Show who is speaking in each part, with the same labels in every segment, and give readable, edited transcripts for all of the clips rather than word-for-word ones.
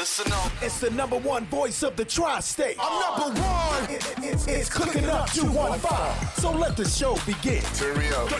Speaker 1: Listen up.
Speaker 2: It's the number one voice of the tri-state. I'm number one. It's cooking up 215. So let the show begin.
Speaker 1: Turn me up.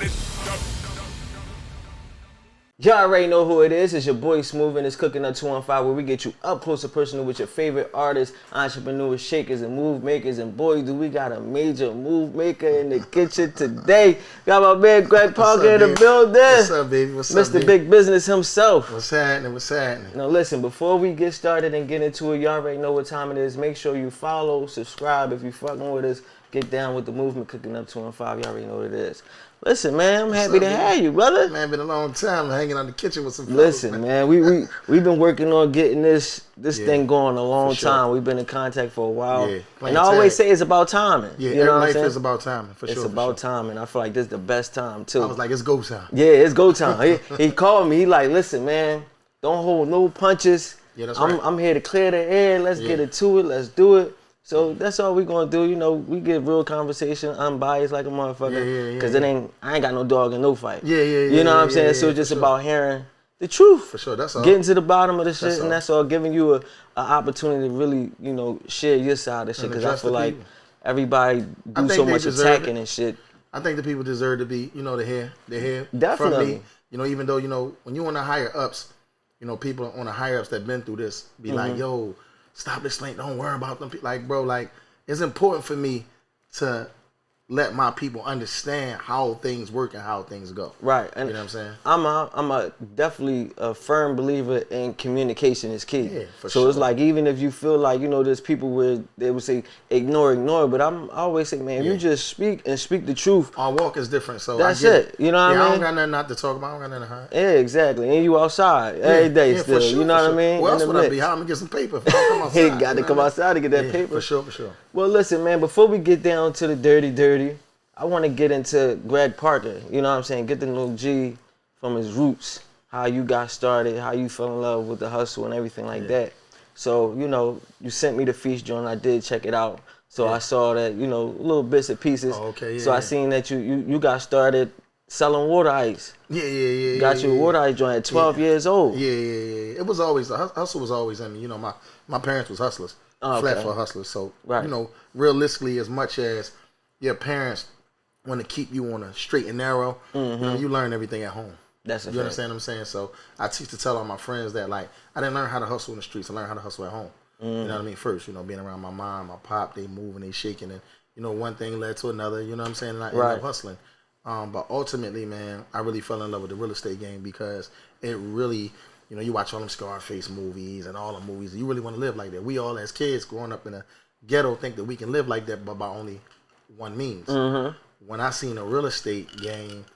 Speaker 3: Y'all already know who it is. It's your boy Smooth and it's Cooking Up 215, where we get you up close and personal with your favorite artists, entrepreneurs, shakers, and move makers. And boy, do we got a major move maker in the kitchen today. Got my man Greg Parker in the building.
Speaker 4: What's up, baby? What's up,
Speaker 3: Mr. Big Business himself.
Speaker 4: What's happening? What's happening?
Speaker 3: Now listen, before we get started and get into it, y'all already know what time it is. Make sure you follow, subscribe if you fucking with us. Get down with the movement, Cooking Up 215. Y'all already know what it is. Listen, man, I'm happy to have you, brother.
Speaker 4: Man, been a long time hanging out in the kitchen with some fellas.
Speaker 3: Listen, man, we've been working on getting this thing going a long time. We've been in contact for a while.
Speaker 4: Yeah,
Speaker 3: and I always say it's about timing.
Speaker 4: Yeah,
Speaker 3: you know what I'm
Speaker 4: life
Speaker 3: saying?
Speaker 4: is about timing, for sure.
Speaker 3: It's about timing. I feel like this is the best time, too.
Speaker 4: I was like, it's go time.
Speaker 3: Yeah, it's go time. he called me. He like, listen, man, don't hold no punches.
Speaker 4: Yeah, that's right.
Speaker 3: I'm here to clear the air. Let's get into it. Let's do it. So that's all we gonna do. You know, we get real conversation, unbiased like a motherfucker. Because I ain't got no dog in no fight. You know what I'm saying? So it's just about hearing the truth.
Speaker 4: For sure, that's all.
Speaker 3: Getting to the bottom of the shit, and
Speaker 4: all.
Speaker 3: that's all. Giving you an opportunity to really, you know, share your side of shit. Because I feel like everybody do so much attacking and shit.
Speaker 4: I think the people deserve to be, you know, to hear
Speaker 3: Definitely.
Speaker 4: from me. You know, even though, you know, when you on the higher ups, you know, people on the higher ups that been through this be like, yo, stop this thing. Don't worry about them. Like, bro, like, it's important for me to let my people understand how things work and how things go.
Speaker 3: Right. And
Speaker 4: you know what I'm saying?
Speaker 3: I'm a definitely a firm believer in communication is key.
Speaker 4: Yeah, for
Speaker 3: so
Speaker 4: sure.
Speaker 3: it's like, even if you feel like, you know, there's people where they would say ignore, but I always say, man, you just speak the truth.
Speaker 4: Our walk is different, so
Speaker 3: that's
Speaker 4: I get
Speaker 3: it. You know what I mean?
Speaker 4: I don't got nothing not to talk about. I don't got nothing to hide.
Speaker 3: Yeah, exactly. And you outside every day still.
Speaker 4: For sure,
Speaker 3: you know what I mean?
Speaker 4: Where else
Speaker 3: In the
Speaker 4: would I
Speaker 3: mix.
Speaker 4: be? How I'm gonna get some paper if I don't come outside?
Speaker 3: He got to come outside to get that paper.
Speaker 4: For sure.
Speaker 3: Well, listen, man, before we get down to the dirty, I want to get into Greg Parker. You know what I'm saying? Get the little G from his roots, how you got started, how you fell in love with the hustle and everything like that. So, you know, you sent me the feast joint. I did check it out. So I saw that, you know, little bits and pieces.
Speaker 4: Oh, okay,
Speaker 3: so I seen that you got started selling water ice.
Speaker 4: Yeah.
Speaker 3: Got your water ice joint at 12 years old.
Speaker 4: Yeah. It was always, the hustle was always in me. You know, my parents was hustlers, flat for hustlers. So, you know, realistically, as much as your parents want to keep you on a straight and narrow, you know, you learn everything at home.
Speaker 3: That's a fact.
Speaker 4: You understand what I'm saying? So I teach to tell all my friends that, like, I didn't learn how to hustle in the streets. I learned how to hustle at home. You know what I mean? First, you know, being around my mom, my pop, they moving, they shaking, and, you know, one thing led to another, you know what I'm saying? And I ended up hustling. But ultimately, man, I really fell in love with the real estate game because it really, you know, you watch all them Scarface movies and all the movies, and you really want to live like that. We all, as kids growing up in a ghetto, think that we can live like that, but by only one means. When I seen a real estate game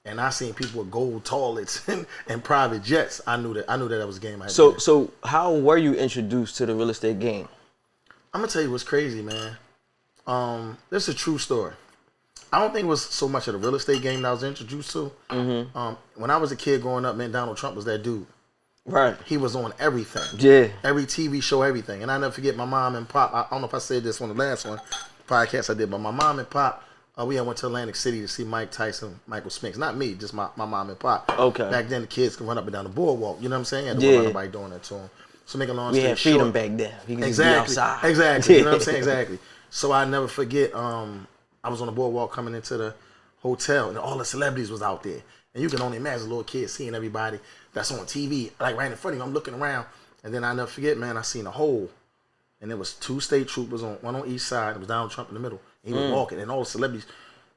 Speaker 4: and I seen people with gold toilets and private jets, I knew that was a game I had to do.
Speaker 3: So how were you introduced to the real estate game?
Speaker 4: I'm gonna tell you what's crazy, man. This is a true story. I don't think it was so much of the real estate game that I was introduced to. When I was a kid growing up, man, Donald Trump was that dude.
Speaker 3: Right.
Speaker 4: He was on everything.
Speaker 3: Yeah.
Speaker 4: Every TV show, everything. And I never forget my mom and pop. I don't know if I said this on the last podcast I did, but my mom and pop, we had went to Atlantic City to see Mike Tyson, Michael Spinks. Not me, just my mom and pop.
Speaker 3: Okay.
Speaker 4: Back then, the kids could run up and down the boardwalk. You know what I'm saying? And there wasn't nobody doing that to them. So make a long story short.
Speaker 3: We had freedom back then. We could just be outside.
Speaker 4: Exactly. You know what I'm saying? Exactly. So I never forget, I was on the boardwalk coming into the hotel, and all the celebrities was out there. And you can only imagine a little kid seeing everybody that's on TV, like right in front of you. I'm looking around, and then I never forget, man, I seen a hole. And there was two state troopers, one on each side. It was Donald Trump in the middle. He was walking, and all the celebrities.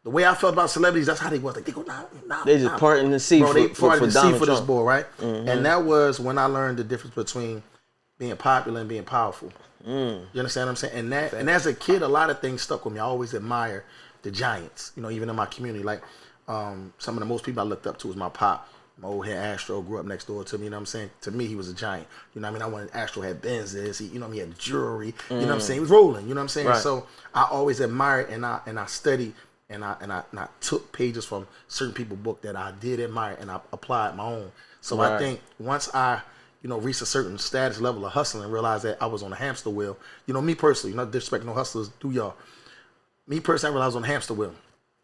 Speaker 4: The way I felt about celebrities, that's how they was. Like, they go, nah.
Speaker 3: They just parting the sea for Donald Trump.
Speaker 4: This boy, right? And that was when I learned the difference between being popular and being powerful. You understand what I'm saying? And as a kid, a lot of things stuck with me. I always admire the giants, you know, even in my community. Like, some of the most people I looked up to was my pop. My old head Astro grew up next door to me, you know what I'm saying? To me, he was a giant. You know what I mean? I wanted Astro had Benzes, he, you know, he had jewelry, you know what I'm saying? He was rolling, you know what I'm saying?
Speaker 3: Right.
Speaker 4: So I always admired and I studied and I took pages from certain people's book that I did admire and I applied my own. So I think once I, you know, reached a certain status level of hustling and realized that I was on a hamster wheel, you know, me personally, not disrespecting no hustlers, do y'all. Me personally, I realized I was on a hamster wheel.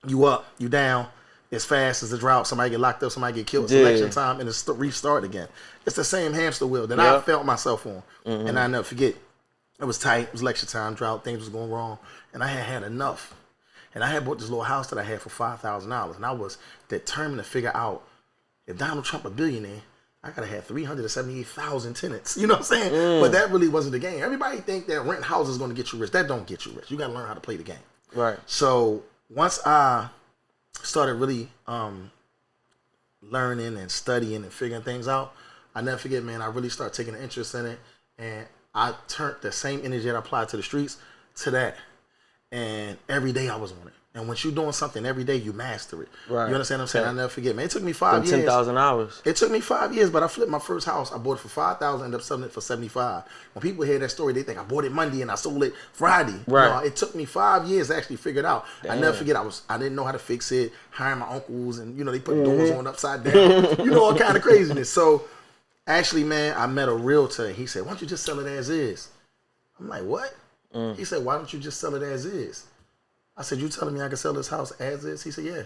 Speaker 4: You up, you down. as fast as the drought. Somebody get locked up, somebody get killed. It's
Speaker 3: Yeah.
Speaker 4: election time, and it's restart again. It's the same hamster wheel that I felt myself on. And I never forget. It was tight. It was election time, drought. Things was going wrong. And I had enough. And I had bought this little house that I had for $5,000. And I was determined to figure out, if Donald Trump a billionaire, I gotta have 378,000 tenants. You know what I'm saying? But that really wasn't the game. Everybody think that rent houses is gonna get you rich. That don't get you rich. You gotta learn how to play the game.
Speaker 3: Right.
Speaker 4: So once I started really learning and studying and figuring things out, I never forget, man, I really started taking an interest in it. And I turned the same energy that I applied to the streets to that. And every day I was on it. And once you're doing something every day, you master it.
Speaker 3: Right.
Speaker 4: You understand what I'm saying? I never forget, man. It took me 5 years.
Speaker 3: 10,000 hours.
Speaker 4: It took me 5 years, but I flipped my first house. I bought it for $5,000, ended up selling it for $75,000. When people hear that story, they think I bought it Monday and I sold it Friday.
Speaker 3: Right.
Speaker 4: No, it took me 5 years to actually figure it out.
Speaker 3: Damn.
Speaker 4: I never forget, I didn't know how to fix it, hiring my uncles, and they put doors on upside down. All kind of craziness. So actually, man, I met a realtor. He said, why don't you just sell it as is? I'm like, what? He said, why don't you just sell it as is? I said, you telling me I can sell this house as is? He said, yeah.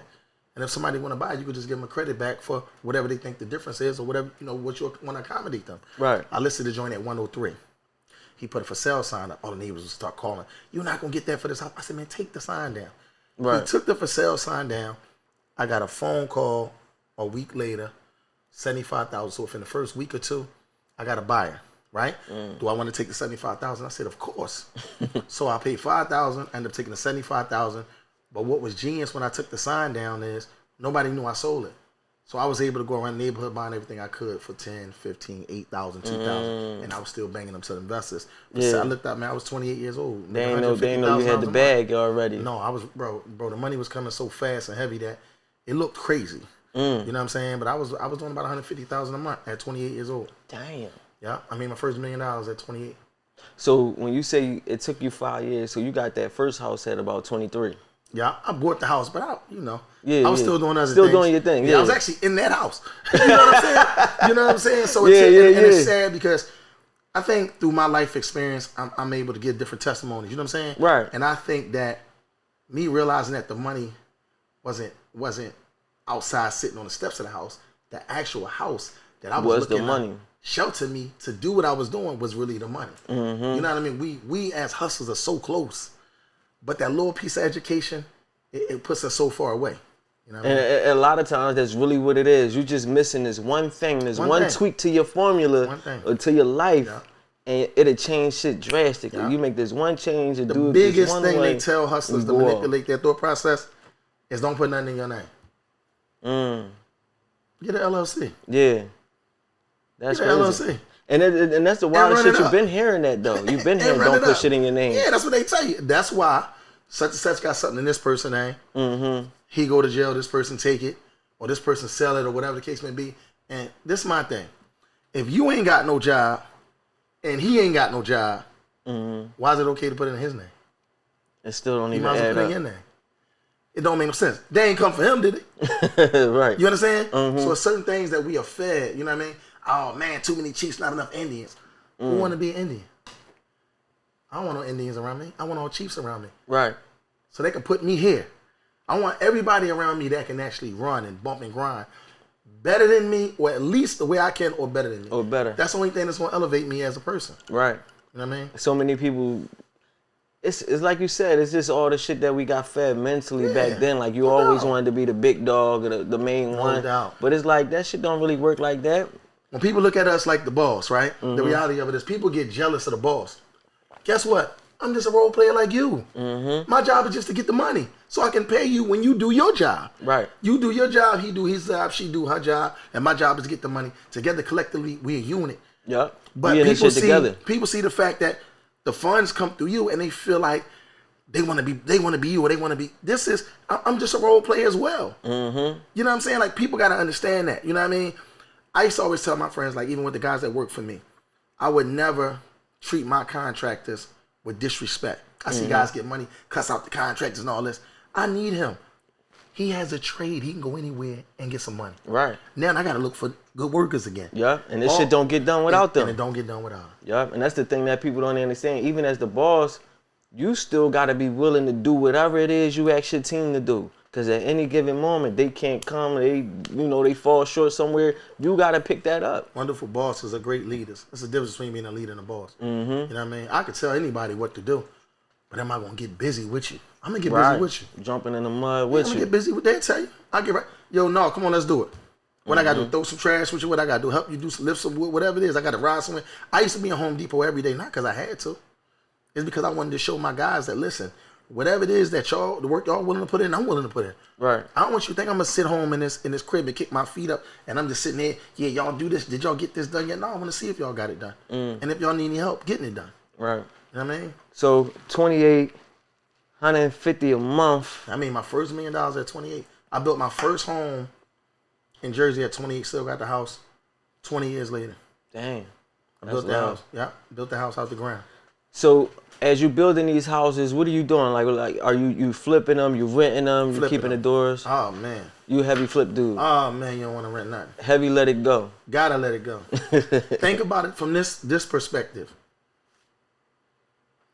Speaker 4: And if somebody want to buy it, you could just give them a credit back for whatever they think the difference is or whatever, what you want to accommodate them.
Speaker 3: Right.
Speaker 4: I listed the joint at 103. He put a for sale sign up. All the neighbors would start calling. You're not going to get that for this house. I said, man, take the sign down.
Speaker 3: Right.
Speaker 4: He took the for sale sign down. I got a phone call a week later, $75,000. So within the first week or two, I got a buyer. Right? Do I want to take the $75,000? I said, of course. So I paid $5,000, ended up taking the $75,000. But what was genius when I took the sign down is nobody knew I sold it. So I was able to go around the neighborhood buying everything I could for 10, 15, 8,000, 2,000. And I was still banging them to the investors.
Speaker 3: Yeah.
Speaker 4: I looked up, man, I was 28 years old.
Speaker 3: They ain't know you had the bag already.
Speaker 4: No, I was, bro, the money was coming so fast and heavy that it looked crazy. You know what I'm saying? But I was doing about $150,000 a month at 28 years old.
Speaker 3: Damn.
Speaker 4: Yeah, I made my first $1 million at 28.
Speaker 3: So when you say it took you 5 years, so you got that first house at about 23.
Speaker 4: Yeah, I bought the house, but I was still doing other things.
Speaker 3: Still doing your thing. Yeah,
Speaker 4: I was actually in that house. You know what I'm saying? So it's sad because I think through my life experience, I'm able to give different testimonies. You know what I'm saying?
Speaker 3: Right.
Speaker 4: And I think that me realizing that the money wasn't outside sitting on the steps of the house, the actual house that I was looking
Speaker 3: the money.
Speaker 4: Sheltered me to do what I was doing was really the money. You know what I mean? We as hustlers are so close, but that little piece of education, it puts us so far away. You know what I mean?
Speaker 3: And a lot of times that's really what it is. You're just missing this one thing, this one tweak to your formula or to your life, and it'll change shit drastically. You make this one change and do it this one way.
Speaker 4: The biggest thing they tell hustlers to manipulate their thought process is don't put nothing in your name. Get an LLC.
Speaker 3: Yeah. That's crazy.
Speaker 4: LLC.
Speaker 3: And that's the wildest shit. You've been hearing that, though. You've been hearing don't put shit in your name.
Speaker 4: Yeah, that's what they tell you. That's why such and such got something in this person's name. He go to jail, this person take it, or this person sell it, or whatever the case may be. And this is my thing. If you ain't got no job, and he ain't got no job, why is it okay to put it in his name?
Speaker 3: It still don't even
Speaker 4: add up. You might as well put it in your name. It don't make no sense. They ain't come for him, did it?
Speaker 3: Right.
Speaker 4: You understand? So it's certain things that we are fed, you know what I mean? Oh man, too many chiefs, not enough Indians. Who want to be an Indian? I don't want no Indians around me. I want all chiefs around me.
Speaker 3: Right.
Speaker 4: So they can put me here. I want everybody around me that can actually run and bump and grind better than me, or at least the way I can, or better than me.
Speaker 3: Or better.
Speaker 4: That's the only thing that's going to elevate me as a person.
Speaker 3: Right.
Speaker 4: You know what I mean?
Speaker 3: So many people, it's like you said, it's just all the shit that we got fed mentally back then. Like you always wanted to be the big dog or the main one.
Speaker 4: No doubt.
Speaker 3: But it's like that shit don't really work like that.
Speaker 4: When people look at us like the boss, right? The reality of it is people get jealous of the boss. Guess what? I'm just a role player like you. My job is just to get the money so I can pay you when you do your job.
Speaker 3: Right.
Speaker 4: You do your job, he do his job, she do her job, and my job is to get the money. Together, collectively, we're a unit.
Speaker 3: Yeah.
Speaker 4: But people see the fact that the funds come through you and they feel like they want to be you, or they want to be. I'm just a role player as well. You know what I'm saying? Like people got to understand that. You know what I mean? I used to always tell my friends, like even with the guys that work for me, I would never treat my contractors with disrespect. I see guys get money, cuss out the contractors and all this. I need him. He has a trade. He can go anywhere and get some money. Right. Now I got to look for good workers again.
Speaker 3: Yeah, and this shit don't get done without them.
Speaker 4: And it don't get done without them.
Speaker 3: Yeah, and that's the thing that people don't understand. Even as the boss, you still got to be willing to do whatever it is you ask your team to do. Because at any given moment, they can't come. They fall short somewhere. You got to pick that up.
Speaker 4: Wonderful bosses are great leaders. That's the difference between being a leader and a boss.
Speaker 3: Mm-hmm.
Speaker 4: You know what I mean? I could tell anybody what to do, but am I going to get busy with you? I'm going to get busy with you.
Speaker 3: Jumping in the mud with you.
Speaker 4: I'm going to get busy with that. Tell you. I'll get right. Yo, no, come on, let's do it. What I got to do? Throw some trash with you? What I got to do? Help you lift some wood, whatever it is. I got to ride somewhere. I used to be in Home Depot every day, not because I had to. It's because I wanted to show my guys that, listen, whatever it is that the work y'all willing to put in, I'm willing to put in.
Speaker 3: Right.
Speaker 4: I don't want you to think I'm going to sit home in this crib and kick my feet up and I'm just sitting there, yeah, y'all do this. Did y'all get this done yet? No, I want to see if y'all got it done. And if y'all need any help getting it done.
Speaker 3: Right.
Speaker 4: You know what I mean?
Speaker 3: So, $2,850 a month.
Speaker 4: I made my first $1 million at 28. I built my first home in Jersey at 28, still got the house 20 years later.
Speaker 3: Dang.
Speaker 4: I built the house. Yeah, built the house out the ground.
Speaker 3: So, as you building these houses, what are you doing? Like are you flipping them? You renting them? You keeping the doors?
Speaker 4: Oh man.
Speaker 3: You a heavy flip dude.
Speaker 4: Oh man, you don't want to rent nothing.
Speaker 3: Heavy let it go.
Speaker 4: Gotta let it go. Think about it from this perspective.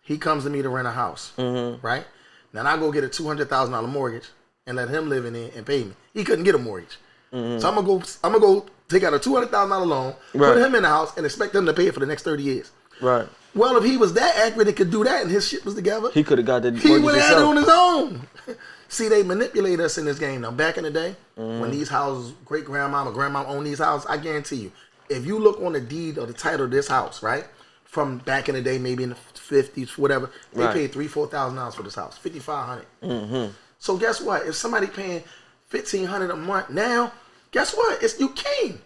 Speaker 4: He comes to me to rent a house, right? Now I go get a $200,000 mortgage and let him live in it and pay me. He couldn't get a mortgage, so I'm gonna go take out a $200,000 loan, put him in the house, and expect him to pay it for the next 30 years.
Speaker 3: Right.
Speaker 4: Well, if he was that accurate and could do that and his shit was together,
Speaker 3: he could have got the mortgage
Speaker 4: he would have had it on
Speaker 3: himself.
Speaker 4: his own. See, they manipulate us in this game. Now, back in the day, when these houses, great-grandmama, grandma owned these houses, I guarantee you, if you look on the deed or the title of this house, right, from back in the day, maybe in the 50s, whatever, they paid $3,000-$4,000 for this house, $5,500. So guess what? If somebody paying $1,500 a month now, guess what? It's you king.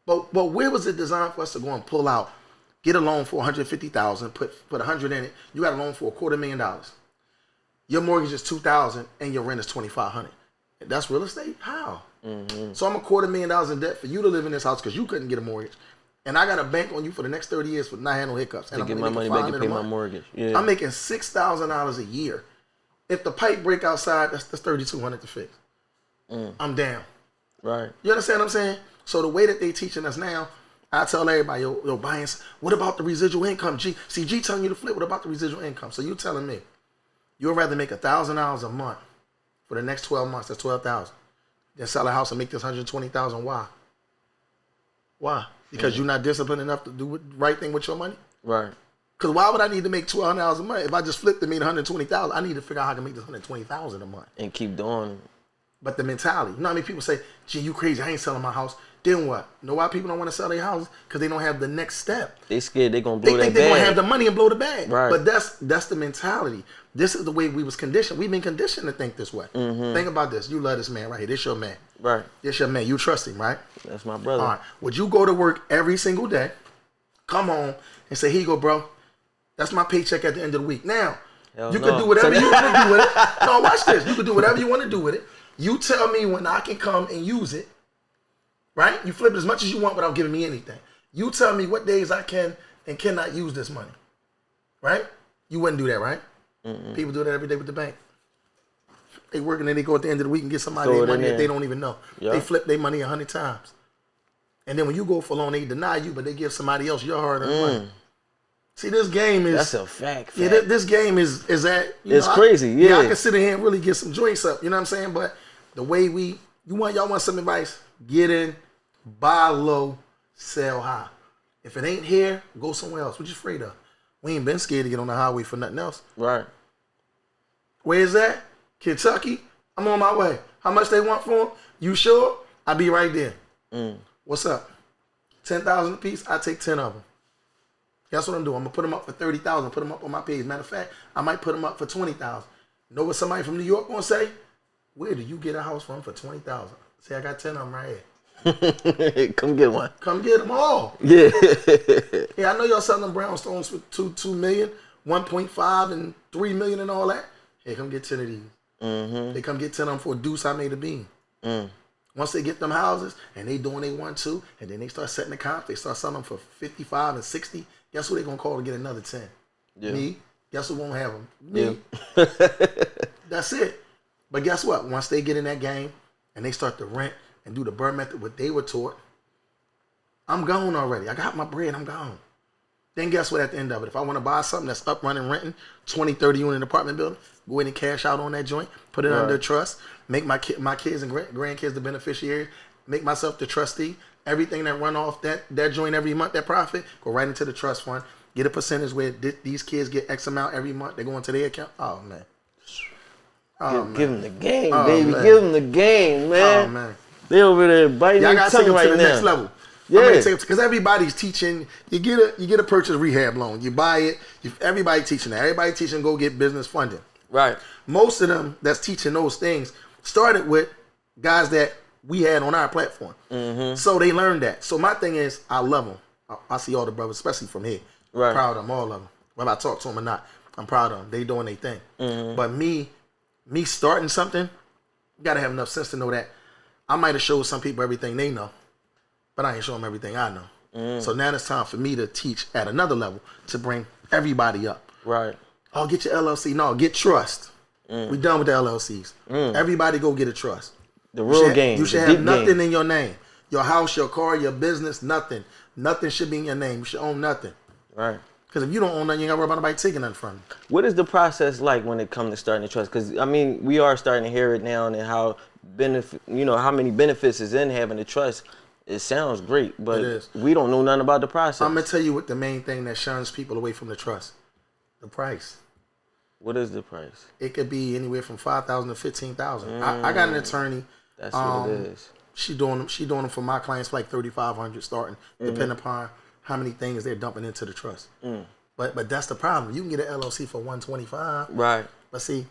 Speaker 4: But where was it designed for us to go and pull out? Get a loan for $150,000, put $100 in it. You got a loan for $250,000. Your mortgage is $2,000 and your rent is $2,500. That's real estate? How? So I'm $250,000 in debt for you to live in this house because you couldn't get a mortgage, and I got a bank on you for the next 30 years for not having no hiccups. And
Speaker 3: to get my money back and pay my mortgage. Yeah.
Speaker 4: I'm making $6,000 a year. If the pipe break outside, that's $3,200 to fix. I'm down.
Speaker 3: Right.
Speaker 4: You understand what I'm saying? So the way that they teaching us now, I tell everybody, yo, buying. What about the residual income, G? See, G telling you to flip. What about the residual income? So you telling me you'd rather make $1,000 a month for the next 12 months? That's $12,000. Then sell a house and make this $120,000. Why? Why? Because you're not disciplined enough to do the right thing with your money.
Speaker 3: Right.
Speaker 4: Because why would I need to make $1,200 a month if I just flipped and made $120,000? I need to figure out how to make this $120,000 a month
Speaker 3: and keep doing.
Speaker 4: But the mentality, you know how many people say, "Gee, you crazy? I ain't selling my house." Then what? You know why people don't want to sell their houses? Because they don't have the next step.
Speaker 3: They scared they're going to blow that bag.
Speaker 4: They think they're going to have the money and blow the bag.
Speaker 3: Right.
Speaker 4: But that's the mentality. This is the way we was conditioned. We've been conditioned to think this way. Think about this. You love this man right here. This your man.
Speaker 3: Right.
Speaker 4: This your man. You trust him, right?
Speaker 3: That's my brother.
Speaker 4: All right. Would you go to work every single day, come home, and say, "Here you go, bro. That's my paycheck at the end of the week." Now, you can do whatever you want to do with it. No, watch this. You can do whatever you want to do with it. You tell me when I can come and use it, right? You flip it as much as you want without giving me anything. You tell me what days I can and cannot use this money, right? You wouldn't do that, right? People do that every day with the bank. They work and then they go at the end of the week and get somebody their money that they don't even know. Yep. They flip their money 100 times. And then when you go for a loan, they deny you, but they give somebody else your hard-earned money. See, this game is...
Speaker 3: That's a fact.
Speaker 4: Yeah, this game is at...
Speaker 3: It's crazy, yeah.
Speaker 4: I can sit in here and really get some joints up, you know what I'm saying? But the way y'all want some advice, get in, buy low, sell high. If it ain't here, go somewhere else. What you afraid of? We ain't been scared to get on the highway for nothing else.
Speaker 3: Right.
Speaker 4: Where is that? Kentucky? I'm on my way. How much they want for them? You sure? I'll be right there. What's up? 10,000 a piece? I take 10 of them. That's what I'm doing. I'm going to put them up for 30,000. Put them up on my page. Matter of fact, I might put them up for 20,000. Know what somebody from New York going to say? Where do you get a house from for 20,000? Say, I got 10 of them right here.
Speaker 3: Come get one.
Speaker 4: Come get them all.
Speaker 3: Yeah.
Speaker 4: Yeah, I know y'all selling them brownstones for $2 million, 1.5 and 3 million and all that. Hey, come get 10 of these. They come get 10 of them for a deuce I made a bean. Once they get them houses and they doing they want to, and then they start setting the comp, they start selling them for 55 and 60. Guess who they gonna call to get another 10? Yeah. Me. Guess who won't have them? Me. Yeah. That's it. But guess what? Once they get in that game and they start to rent and do the Burr method, what they were taught, I'm gone already. I got my bread. I'm gone. then guess what? At the end of it, if I want to buy something that's up, running, renting, 20, 30 unit apartment building, go ahead and cash out on that joint, put it under trust, make my kids and grandkids the beneficiaries, make myself the trustee. Everything that run off that joint every month, that profit, go right into the trust fund. Get a percentage where these kids get X amount every month. They go into their account. Oh, man.
Speaker 3: Give them the game, baby. Man. Give them the game, man.
Speaker 4: Oh, man.
Speaker 3: They over there biting their tongue right now. To the next level.
Speaker 4: Yeah. Because everybody's teaching. You get a purchase rehab loan. You buy it. Everybody teaching that. Everybody teaching go get business funding.
Speaker 3: Right.
Speaker 4: Most of them that's teaching those things started with guys that we had on our platform. Mm-hmm. So they learned that. So my thing is, I love them. I see all the brothers, especially from here. Right. I'm proud of them, all of them. Whether I talk to them or not, I'm proud of them. They doing their thing. Mm-hmm. But me starting something, you got to have enough sense to know that I might have showed some people everything they know, but I ain't show them everything I know. Mm. So now it's time for me to teach at another level to bring everybody up.
Speaker 3: Right.
Speaker 4: Oh, get your LLC. No, get trust. We done with the LLCs. Everybody go get a trust.
Speaker 3: The real game.
Speaker 4: You should have nothing in your name. Your house, your car, your business, nothing. Nothing should be in your name. You should own nothing. Right. Because if you don't own nothing, you ain't got to worry about nobody taking nothing from you.
Speaker 3: What is the process like when it comes to starting a trust? Because, I mean, we are starting to hear it now and how how many benefits is in having a trust. It sounds great, but we don't know nothing about the process.
Speaker 4: I'm going to tell you what the main thing that shuns people away from the trust. The price.
Speaker 3: What is the price?
Speaker 4: It could be anywhere from $5,000 to $15,000. I got an attorney.
Speaker 3: That's what it is.
Speaker 4: She doing them for my clients for like $3,500 starting, depending upon how many things they're dumping into the trust. But that's the problem. You can get an LLC for $125. Right. But see,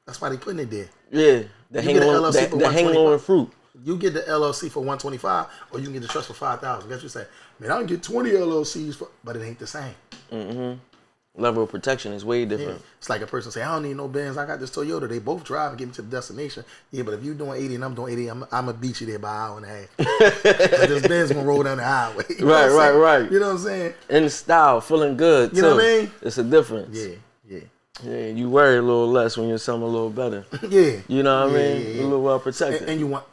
Speaker 4: that's why they putting it there.
Speaker 3: Yeah. The hang on fruit.
Speaker 4: You get the LLC for $125, or you can get the trust for $5,000. Guess you say, man, I can get 20 LLCs, but it ain't the same. Mm-hmm.
Speaker 3: Level of protection is way different.
Speaker 4: Yeah. It's like a person say, I don't need no Benz. I got this Toyota. They both drive and get me to the destination. Yeah, but if you're doing 80 and I'm doing 80, I'm going to beat you there by an hour and a half. But this Benz going to roll down the highway.
Speaker 3: Right.
Speaker 4: You know what I'm saying?
Speaker 3: In style, feeling good, too.
Speaker 4: You know what I mean?
Speaker 3: It's a difference. Yeah, you worry a little less when you're something a little better.
Speaker 4: Yeah.
Speaker 3: You know what I mean? Yeah. A little well protected.
Speaker 4: And you want,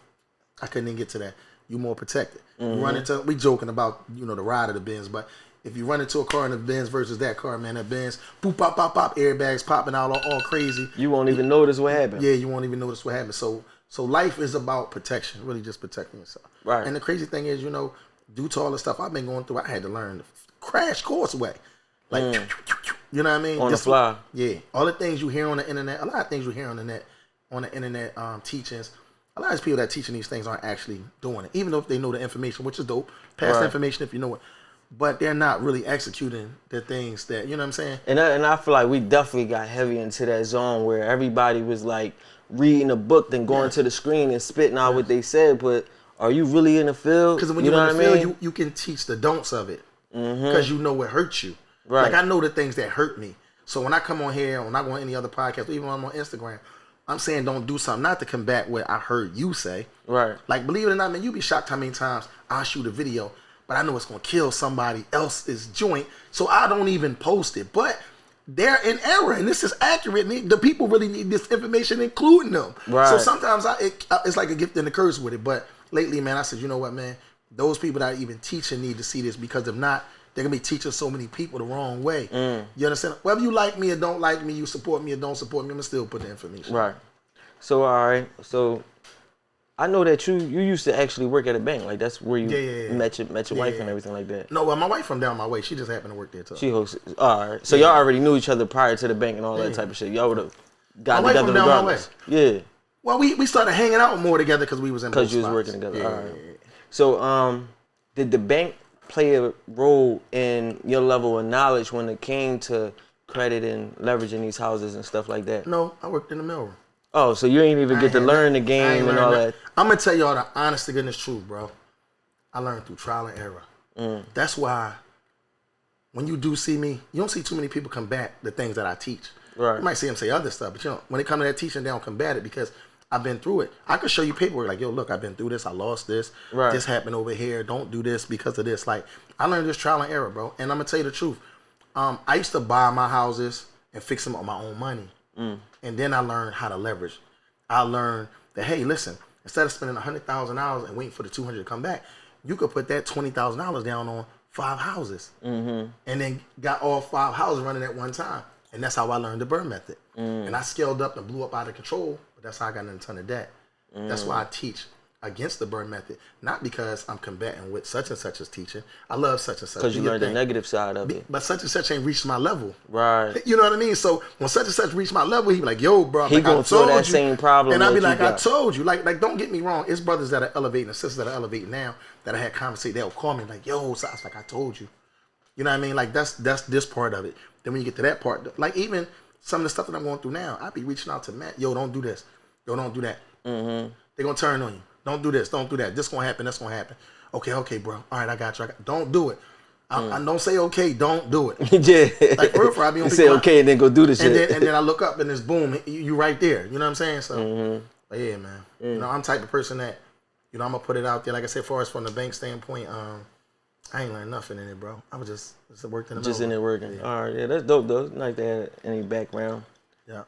Speaker 4: I couldn't even get to that. You more protected. You run into, we joking about, the ride of the Benz, but if you run into a car in the Benz versus that car, man, that Benz, boop, pop, pop, pop, airbags popping out all crazy.
Speaker 3: You won't even notice what happened.
Speaker 4: Yeah, you won't even notice what happened. So life is about protection, really just protecting yourself. Right. And the crazy thing is, due to all the stuff I've been going through, I had to learn the crash course way. Like, you know what I mean?
Speaker 3: On the fly.
Speaker 4: Yeah. All the things you hear on the internet, a lot of things you hear on the internet teachings, a lot of people that teaching these things aren't actually doing it, even though they know the information, which is dope. Pass the information if you know it. But they're not really executing the things that, you know what I'm saying?
Speaker 3: And I feel like we definitely got heavy into that zone where everybody was like reading a book, then going to the screen and spitting out what they said. But are you really in the field?
Speaker 4: Because when you're in the field, you can teach the don'ts of it. Because you know what hurts you. Right. Like, I know the things that hurt me. So when I come on here, when I go on any other podcast, or even when I'm on Instagram, I'm saying don't do something, not to combat what I heard you say. Right. Like, believe it or not, man, you be shocked how many times I shoot a video, but I know it's going to kill somebody else's joint, so I don't even post it. But they're in error, and this is accurate. The people really need this information, including them. Right. So sometimes it's like a gift and a curse with it. But lately, man, I said, you know what, man? Those people that are even teaching need to see this, because if not, they're going to be teaching so many people the wrong way. You understand? Whether you like me or don't like me, you support me or don't support me, I'm going to still put the information.
Speaker 3: Right. So, all right. So, I know that you used to actually work at a bank. Like, that's where you met your wife and everything like that.
Speaker 4: No, well, my wife from down my way. She just happened to work there, too.
Speaker 3: She hosts. All right. So, y'all already knew each other prior to the bank and all that type of shit. Y'all would have gotten together regardless. Yeah.
Speaker 4: Well, we started hanging out more together because we was in both spots.
Speaker 3: Because you was working together. All right. So, did the bank play a role in your level of knowledge when it came to credit and leveraging these houses and stuff like that?
Speaker 4: No, I worked in the mailroom.
Speaker 3: Oh, so you ain't even get to learn the game and all that.
Speaker 4: I'm going to tell y'all the honest to goodness truth, bro. I learned through trial and error. That's why when you do see me, you don't see too many people combat the things that I teach. Right. You might see them say other stuff, but when it comes to that teaching, they don't combat it because I've been through it. I could show you paperwork like, yo, look, I've been through this. I lost this. Right. This happened over here. Don't do this because of this. Like, I learned this trial and error, bro. And I'm going to tell you the truth. I used to buy my houses and fix them on my own money. And then I learned how to leverage. I learned that, hey, listen, instead of spending $100,000 and waiting for the $200 to come back, you could put that $20,000 down on 5 houses. And then got all 5 houses running at one time. And that's how I learned the Burr method. And I scaled up and blew up out of control, but that's how I got in a ton of debt. That's why I teach against the Burr method, not because I'm combating with such and such as teaching. I love such and such.
Speaker 3: Because you learned the negative side of it.
Speaker 4: But such and such ain't reached my level.
Speaker 3: Right.
Speaker 4: You know what I mean? So when such and such reached my level, he be like, yo, bro,
Speaker 3: he
Speaker 4: like,
Speaker 3: gonna feel that same problem.
Speaker 4: And I be like, I told you. Like, don't get me wrong. It's brothers that are elevating and sisters that are elevating now that I had conversation. They'll call me like, yo, so I was like, I told you. You know what I mean? Like, that's this part of it. Then when you get to that part, like even some of the stuff that I'm going through now, I be reaching out to Matt. Yo, don't do this. Yo, don't do that. They're going to turn on you. Don't do this. Don't do that. This going to happen. That's going to happen. Okay, bro. All right, I got you. Don't do it. I don't say okay. Don't do it.
Speaker 3: Yeah.
Speaker 4: Like, for I be on
Speaker 3: say okay and then go do the shit.
Speaker 4: And then I look up and it's boom. You right there. You know what I'm saying? So, but yeah, man. You know, I'm the type of person that, you know, I'm going to put it out there. Like I said, as far as from the bank standpoint, I ain't learned nothing in it, bro. I was just worked in the
Speaker 3: Just in there working. Yeah. All right, yeah, that's dope, though. It's nice to have any background.
Speaker 4: Yeah.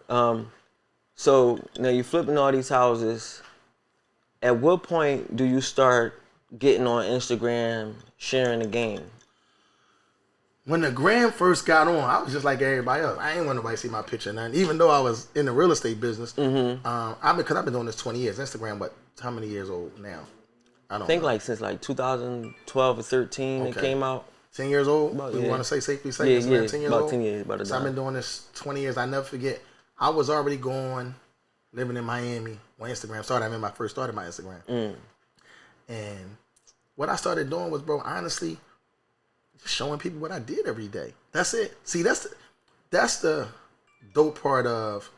Speaker 3: So now you're flipping all these houses. At what point do you start getting on Instagram, sharing the game?
Speaker 4: When the gram first got on, I was just like everybody else. I ain't want nobody to see my picture, nothing. Even though I was in the real estate business, because I've been doing this 20 years. Instagram, but how many years old now? I don't think
Speaker 3: know. Like since like 2012 or 13 it came out.
Speaker 4: 10 years old? You want to say safely say?
Speaker 3: Yeah,
Speaker 4: 10 years
Speaker 3: about
Speaker 4: old?
Speaker 3: 10 years.
Speaker 4: So I've been doing this 20 years. I never forget. I was already living in Miami when Instagram started. I remember I first started my Instagram. And what I started doing was, bro, honestly, just showing people what I did every day. That's it. See, that's the dope part of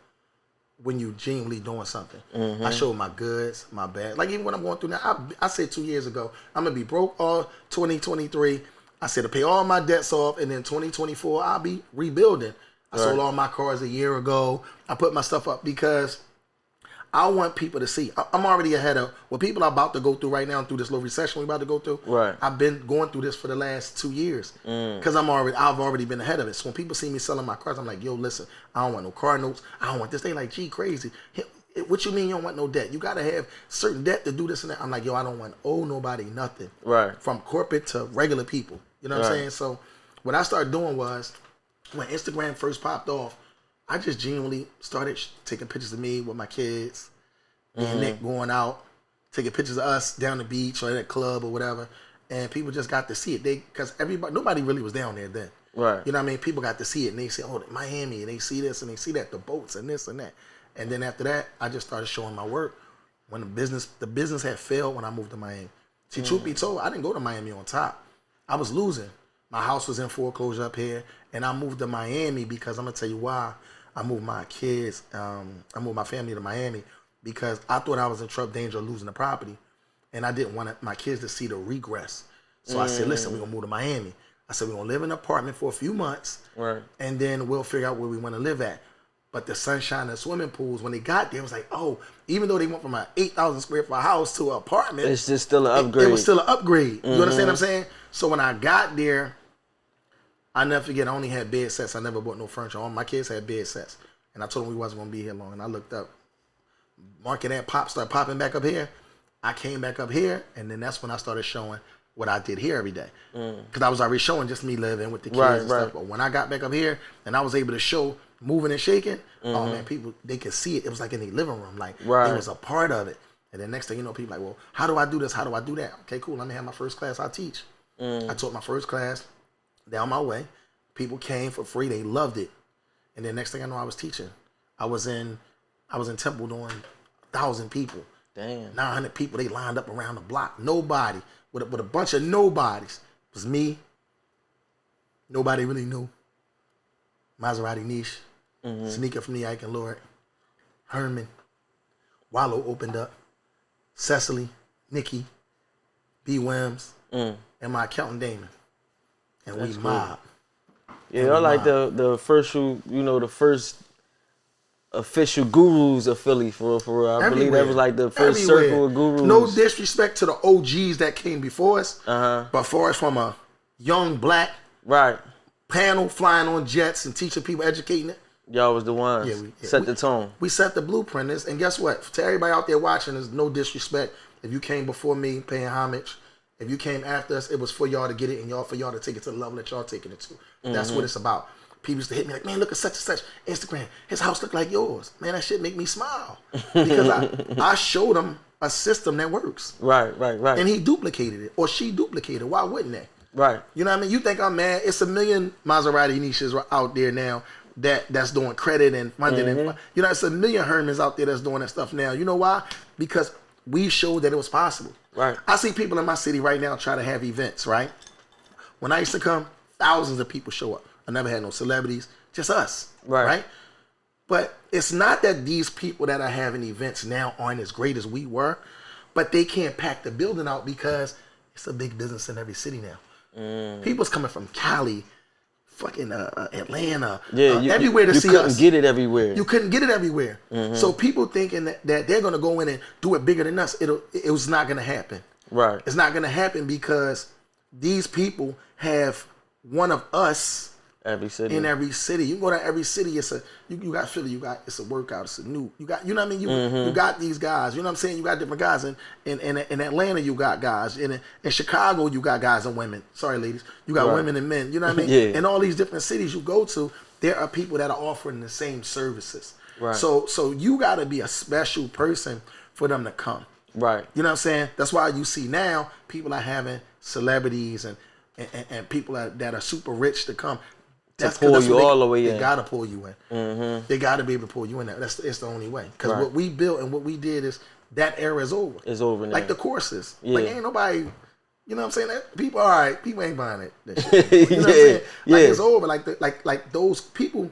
Speaker 4: when you genuinely doing something. I show my goods, my bad. Like even when I'm going through now, I said 2 years ago, I'm going to be broke all 2023. I said to pay all my debts off, and then 2024, I'll be rebuilding. I sold all my cars a year ago. I put my stuff up because I want people to see. I'm already ahead of what people are about to go through right now through this little recession we're about to go through.
Speaker 3: Right.
Speaker 4: I've been going through this for the last 2 years because I've already been ahead of it. So when people see me selling my cars, I'm like, yo, listen, I don't want no car notes. I don't want this. They like, gee, crazy. What you mean you don't want no debt? You got to have certain debt to do this and that. I'm like, yo, I don't want owe nobody nothing.
Speaker 3: Right.
Speaker 4: From corporate to regular people. You know what I'm saying? So what I started doing was when Instagram first popped off, I just genuinely started taking pictures of me with my kids. And Nick going out, taking pictures of us down the beach or at a club or whatever, and people just got to see it. Because nobody really was down there then.
Speaker 3: Right.
Speaker 4: You know what I mean? People got to see it, and they say, "Oh, Miami," and they see this and they see that, the boats and this and that. And then after that, I just started showing my work. When the business had failed when I moved to Miami. See, truth be told, I didn't go to Miami on top. I was losing. My house was in foreclosure up here, and I moved to Miami because I'm gonna tell you why. I moved my kids. I moved my family to Miami. Because I thought I was in trouble, danger of losing the property. And I didn't want my kids to see the regress. So I said, listen, we're going to move to Miami. I said, we're going to live in an apartment for a few months.
Speaker 3: Right.
Speaker 4: And then we'll figure out where we want to live at. But the sunshine and swimming pools, when they got there, it was like, oh, even though they went from an 8,000 square foot house to an apartment.
Speaker 3: It's just still an upgrade.
Speaker 4: It was still an upgrade. You understand what I'm saying? So when I got there, I never forget, I only had bed sets. I never bought no furniture. All my kids had bed sets. And I told them we wasn't going to be here long. And I looked up. Market that started popping back up here. I came back up here, and then that's when I started showing what I did here every day. Because I was already showing just me living with the kids and stuff. But when I got back up here, and I was able to show moving and shaking, oh man, people, they could see it. It was like in their living room. Like, it was a part of it. And then next thing you know, people like, well, how do I do this? How do I do that? Okay, cool. Let me have my first class I teach. I taught my first class down my way. People came for free. They loved it. And then next thing I know, I was teaching. I was in Temple doing 1,000 people.
Speaker 3: Damn.
Speaker 4: 900 people, they lined up around the block. Nobody, with a bunch of nobodies. It was me. Nobody really knew. Maserati Niche. Sneaker from the Ike and Lord. Herman. Wallow opened up. Cecily. Nikki. B. Wims. And my accountant Damon. And that's we mob.
Speaker 3: Yeah, you're like the first, the first official gurus of Philly for real. I believe that was like the first circle of gurus.
Speaker 4: No disrespect to the OGs that came before us, but for us from a young black panel flying on jets and teaching people, educating it.
Speaker 3: Y'all was the ones. Set the tone.
Speaker 4: We set the blueprint. And guess what? To everybody out there watching, there's no disrespect. If you came before me paying homage, If you came after us, it was for y'all to get it and for y'all to take it to the level that y'all taking it to. That's what it's about. People used to hit me like, man, look at such and such Instagram. His house look like yours. Man, that shit make me smile. Because I showed him a system that works.
Speaker 3: Right.
Speaker 4: And he duplicated it. Or she duplicated it. Why wouldn't they?
Speaker 3: Right.
Speaker 4: You know what I mean? You think I'm mad? It's a million Maserati niches out there now that's doing credit and funding. And, you know, it's a million Hermans out there that's doing that stuff now. You know why? Because we showed that it was possible.
Speaker 3: Right.
Speaker 4: I see people in my city right now try to have events, right? When I used to come, thousands of people show up. I never had no celebrities, just us, right? But it's not that these people that are having events now aren't as great as we were, but they can't pack the building out because it's a big business in every city now. People's coming from Cali, fucking Atlanta, everywhere to see us. You couldn't
Speaker 3: get it everywhere.
Speaker 4: You couldn't get it everywhere. So people thinking that they're going to go in and do it bigger than us, it was not going to happen.
Speaker 3: Right.
Speaker 4: It's not going to happen because these people have one of us
Speaker 3: every city.
Speaker 4: In every city. You can go to every city, it's a you got Philly, it's a workout, it's a new, you got, you know what I mean? You got these guys, you know what I'm saying? You got different guys in Atlanta, you got guys. In Chicago, you got guys and women. Sorry, ladies. You got women and men, you know what I mean? In all these different cities you go to, there are people that are offering the same services. Right. So you gotta be a special person for them to come. Right. You know what I'm saying? That's why you see now people are having celebrities and people that are super rich to come.
Speaker 3: That's pull you all the way in.
Speaker 4: They gotta pull you in. They gotta be able to pull you in there. It's the only way. Because what we built and what we did is that era is over. It's over now. Like the courses. Like ain't nobody, you know what I'm saying? That people, all right, people ain't buying it. That shit. You know what I'm saying? Like it's over. Like those people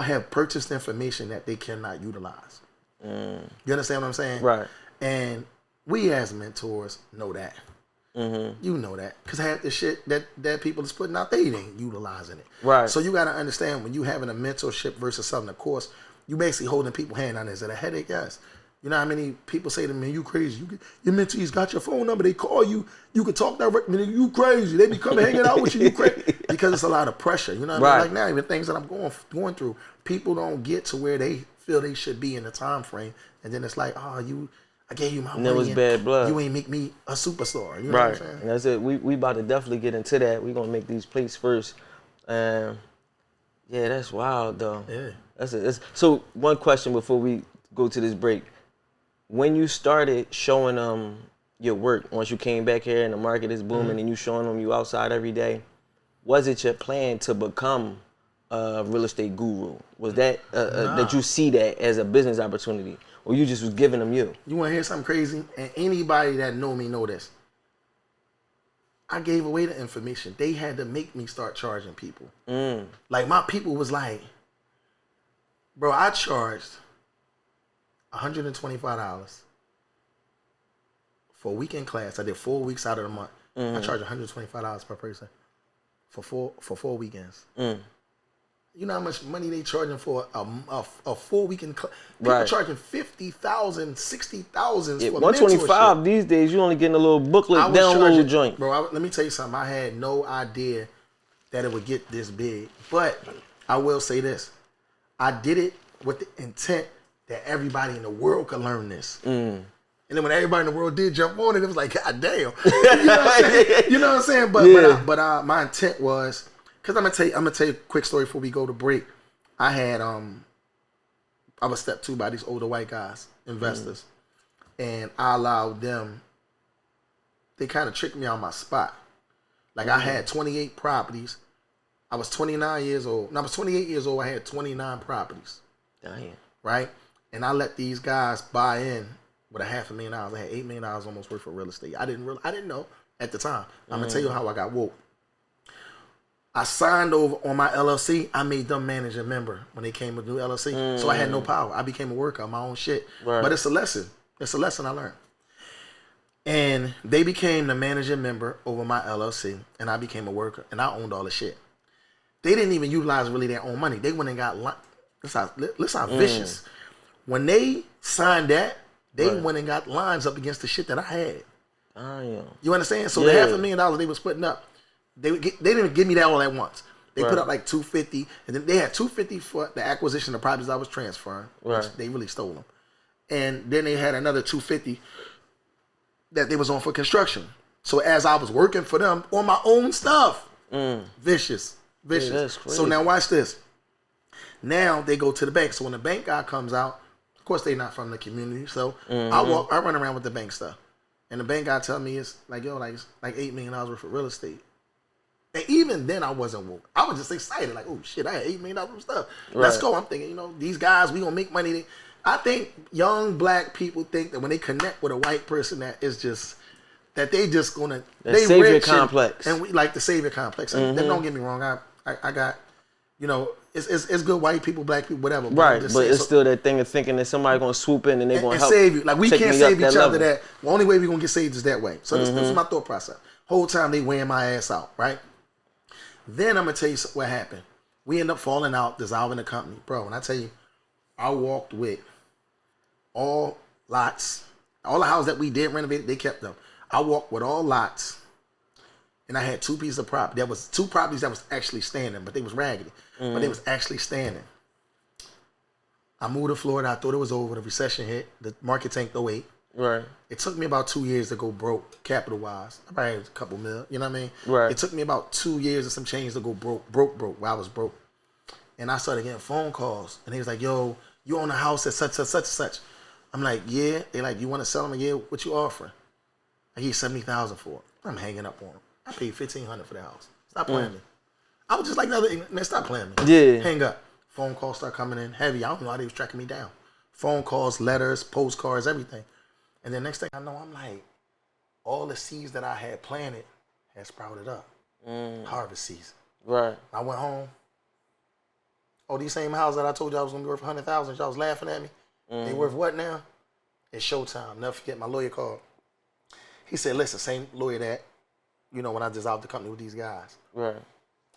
Speaker 4: have purchased information that they cannot utilize. You understand what I'm saying? Right. And we as mentors know that. You know that. Because half the shit that people is putting out, they ain't utilizing it. Right. So you got to understand when you having a mentorship versus something, of course, you basically holding people's hand on. Is it a headache? Yes. You know how many people say to me, you crazy. Your mentees got your phone number. They call you. You can talk directly. You crazy. They be coming hanging out with you. You crazy. Because it's a lot of pressure. You know what I mean? Like now, even things that I'm going through, people don't get to where they feel they should be in the time frame. And then it's like, I gave you my money. And it was bad blood. You ain't make me a superstar. You know what I'm saying?
Speaker 3: And that's it. We about to definitely get into that. We're going to make these plates first. Yeah, that's wild, though. Yeah. That's it. So one question before we go to this break. When you started showing your work, once you came back here and the market is booming and you showing them you outside every day, was it your plan to become a real estate guru? Was that that you see that as a business opportunity? Or you just was giving them you?
Speaker 4: You want to hear something crazy? And anybody that know me know this. I gave away the information. They had to make me start charging people. Like my people was like, bro, I charged $125 for a weekend class. I did 4 weeks out of the month. I charged $125 per person for four weekends. You know how much money they charging for a 4 weekend class? People charging $50,000, $60,000 for
Speaker 3: 125 these days. You only getting a little booklet download joint.
Speaker 4: Bro, let me tell you something. I had no idea that it would get this big. But I will say this. I did it with the intent that everybody in the world could learn this. And then when everybody in the world did jump on it, it was like, God damn. You know what I'm saying? You know what I'm saying? But my intent was, because I'm gonna tell you a quick story before we go to break. I was stepped to by these older white guys, investors. And I allowed them, they kind of tricked me on my spot. Like I had 28 properties. I was 29 years old. No, I was 28 years old. I had 29 properties.
Speaker 3: Damn.
Speaker 4: Right? And I let these guys buy in with $500,000. I had $8 million almost worth of real estate. I didn't know at the time. I'm gonna tell you how I got woke. I signed over on my LLC. I made them manager member when they came with new LLC. So I had no power. I became a worker on my own shit. Right. But it's a lesson. It's a lesson I learned. And they became the manager member over my LLC, and I became a worker, and I owned all the shit. They didn't even utilize really their own money. They went and got listen how vicious. When they signed that, they went and got lines up against the shit that I had. You understand? So the $500,000 they was putting up, they didn't give me that all at once. They put up like $250, and then they had $250 for the acquisition of properties I was transferring. Which they really stole them. And then they had another $250 that they was on for construction. So as I was working for them on my own stuff, vicious.
Speaker 3: Yeah, that's crazy.
Speaker 4: So now watch this. Now they go to the bank. So when the bank guy comes out, of course they not from the community. So I run around with the bank stuff. And the bank guy tell me it's like, yo, it's like $8 million worth of real estate. And even then I wasn't woke. I was just excited, like, oh shit, I had $8 million worth of stuff. Right. Let's go. I'm thinking, these guys, we gonna make money. I think young black people think that when they connect with a white person, that is just that they just gonna they
Speaker 3: savior
Speaker 4: rich
Speaker 3: complex.
Speaker 4: and we like the savior complex. And then don't get me wrong, I got, it's good white people, black people, whatever. But
Speaker 3: right, but it's still that thing of thinking that somebody gonna swoop in and they gonna help
Speaker 4: save you. Like we can't save each other.
Speaker 3: Level.
Speaker 4: The only way we gonna get saved is that way. So this is my thought process. Whole time they weighing my ass out, right? Then I'm gonna tell you what happened. We end up falling out, dissolving the company, bro. When I tell you, I walked with all lots, all the houses that we did renovate, they kept them. I walked with all lots, and I had 2 pieces of property. There was 2 properties that was actually standing, but they was raggedy, but they was actually standing. I moved to Florida. I thought it was over. The recession hit. The market tanked 08.
Speaker 3: Right.
Speaker 4: It took me about 2 years to go broke, capital-wise. I probably had a couple mil, you know what I mean?
Speaker 3: Right.
Speaker 4: It took me about 2 years and some change to go broke, where I was broke. And I started getting phone calls, and he was like, yo, you own a house at such and such. I'm like, yeah. They like, you want to sell them? Yeah, what you offering? I give you $70,000 for it. I'm hanging up on them. I paid $1,500 for the house. Stop playing me. I was just like man, stop playing me.
Speaker 3: Yeah.
Speaker 4: Hang up. Phone calls start coming in heavy. I don't know how they was tracking me down. Phone calls, letters, postcards, everything. And then next thing I know, I'm like, all the seeds that I had planted had sprouted up. Harvest season.
Speaker 3: Right.
Speaker 4: I went home. Oh, these same houses that I told you I was going to be worth $100,000, y'all was laughing at me. They worth what now? It's showtime. Never forget, my lawyer called. He said, listen, same lawyer that, when I dissolved the company with these guys.
Speaker 3: Right.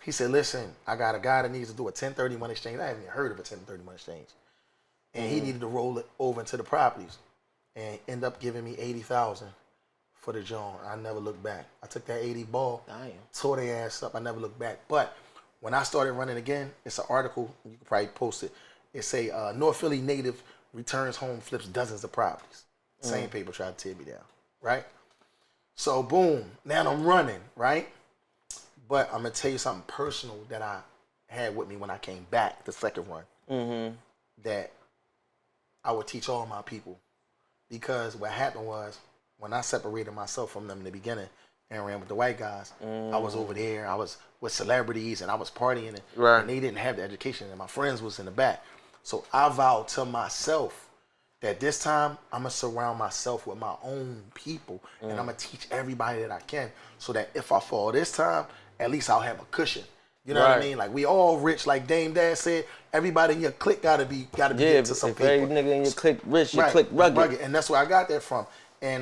Speaker 4: He said, listen, I got a guy that needs to do a 1031 exchange. I haven't even heard of a 1031 exchange. And he needed to roll it over into the properties and end up giving me $80,000 for the joint. I never looked back. I took that 80 ball, tore their ass up. I never looked back. But when I started running again, it's an article. You can probably post it. It say North Philly native returns home, flips dozens of properties. Same paper tried to tear me down, right? So boom, now I'm running, right? But I'm gonna tell you something personal that I had with me when I came back the second run. That I would teach all my people, because what happened was when I separated myself from them in the beginning and ran with the white guys, I was over there. I was with celebrities and I was partying, and they didn't have the education, and my friends was in the back. So I vowed to myself that this time I'm gonna surround myself with my own people, and I'm gonna teach everybody that I can, so that if I fall this time, at least I'll have a cushion. You know what I mean? Like, we all rich, like Dame Dad said. Everybody in your clique gotta be getting to some people.
Speaker 3: Every nigga in your clique rich, your clique rugged.
Speaker 4: And that's where I got that from. And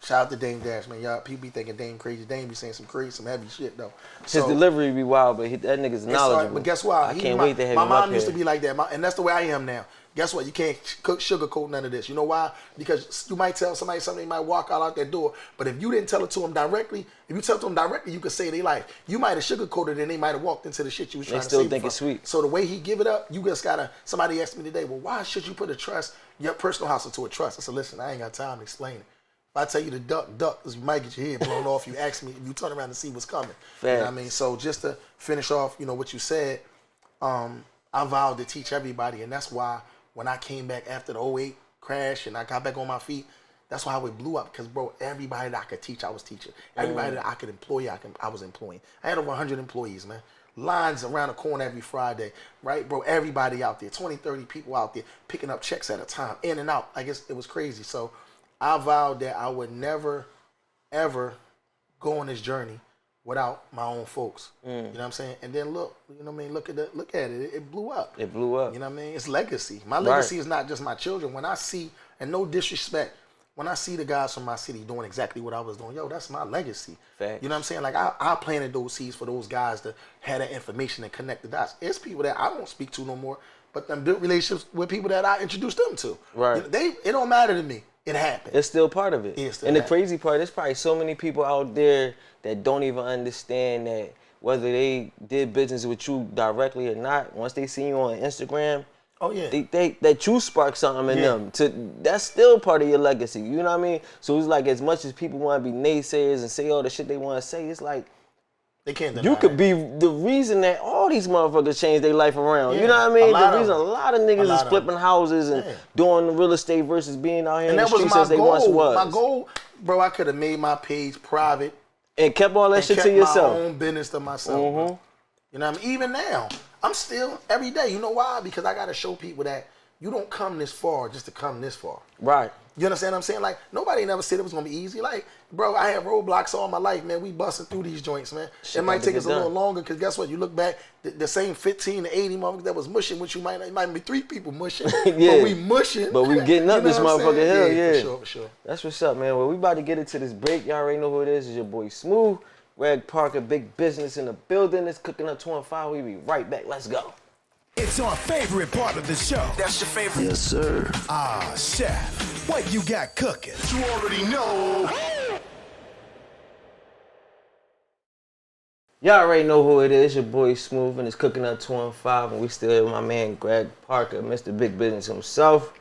Speaker 4: shout out to Dame Dash, man. Y'all people be thinking Dame crazy. Dame be saying some heavy shit though.
Speaker 3: His delivery be wild, but that nigga's knowledgeable.
Speaker 4: But guess what?
Speaker 3: I can't wait to have him
Speaker 4: my
Speaker 3: up
Speaker 4: mom
Speaker 3: here.
Speaker 4: used to be like that, and that's the way I am now. Guess what? You can't sugarcoat none of this. You know why? Because you might tell somebody something, they might walk out that door, but if you didn't tell it to them directly, you could save their life. You might have sugarcoated and they might have walked into the shit you was trying to save. They still
Speaker 3: think it's sweet.
Speaker 4: So the way he give it up, you just gotta. Somebody asked me today, well, why should you put your personal house into a trust? I said, listen, I ain't got time to explain it. If I tell you to duck, because you might get your head blown off. You ask me, if you turn around and see what's coming. You know what I mean? So just to finish off, what you said, I vowed to teach everybody, and that's why when I came back after the 08 crash and I got back on my feet, that's why it blew up. Because, bro, everybody that I could teach, I was teaching. Everybody that I could employ, I was employing. I had over 100 employees, man. Lines around the corner every Friday, right, bro? Everybody out there, 20, 30 people out there picking up checks at a time, in and out. I guess it was crazy. So I vowed that I would never, ever go on this journey without my own folks. You know what I'm saying? And then look, look at it. It blew up.
Speaker 3: It blew up.
Speaker 4: You know what I mean? It's legacy. My legacy is not just my children. When I see, and no disrespect, when I see the guys from my city doing exactly what I was doing, that's my legacy.
Speaker 3: Facts.
Speaker 4: You know what I'm saying? Like, I planted those seeds for those guys to have that information and connect the dots. It's people that I don't speak to no more, but them built relationships with people that I introduced them to.
Speaker 3: Right.
Speaker 4: It don't matter to me. It happened.
Speaker 3: It's still part of it. And the crazy part, there's probably so many people out there that don't even understand that whether they did business with you directly or not, once they see you on Instagram
Speaker 4: Oh yeah.
Speaker 3: That you spark something in them. That's still part of your legacy. You know what I mean? So it's like as much as people want to be naysayers and say all the shit they want to say, it's like
Speaker 4: they can't deny
Speaker 3: you could
Speaker 4: it.
Speaker 3: be the reason that all these motherfuckers change their life around. You know what I mean? The reason a lot of niggas is flipping houses and doing the real estate versus being out here in the streets as they once was.
Speaker 4: My goal, bro, I could have made my page private
Speaker 3: and kept all that shit to yourself.
Speaker 4: My own business to myself. Bro. You know what I mean? Even now, I'm still every day. You know why? Because I gotta show people that you don't come this far just to come this far.
Speaker 3: Right.
Speaker 4: You understand what I'm saying? Like, nobody never said it was gonna be easy. Like, bro, I had roadblocks all my life, man. We busting through these joints, man. It might take us a little longer, because guess what? You look back, the same 15 to 80 motherfuckers that was mushing, which it might be 3 people mushing. But we mushing.
Speaker 3: But we getting up this motherfucking hill, yeah.
Speaker 4: For sure.
Speaker 3: That's what's up, man. Well, we about to get into this break. Y'all already know who it is. It's your boy Smooth. Greg Parker, Big Business in the building. It's Cooking Up 215. We be right back. Let's go.
Speaker 2: It's our favorite part of the show.
Speaker 1: That's your favorite?
Speaker 2: Yes, sir. Ah, chef, what you got cooking?
Speaker 1: You already know.
Speaker 3: Y'all already know who it is. Your boy Smooth, and it's Cooking Up 215. And we still here with my man Greg Parker, Mr. Big Business himself.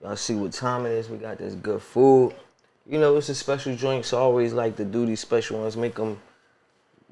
Speaker 3: Y'all see what time it is. We got this good food. You know, it's a special joint, so I always like to do these special ones, make them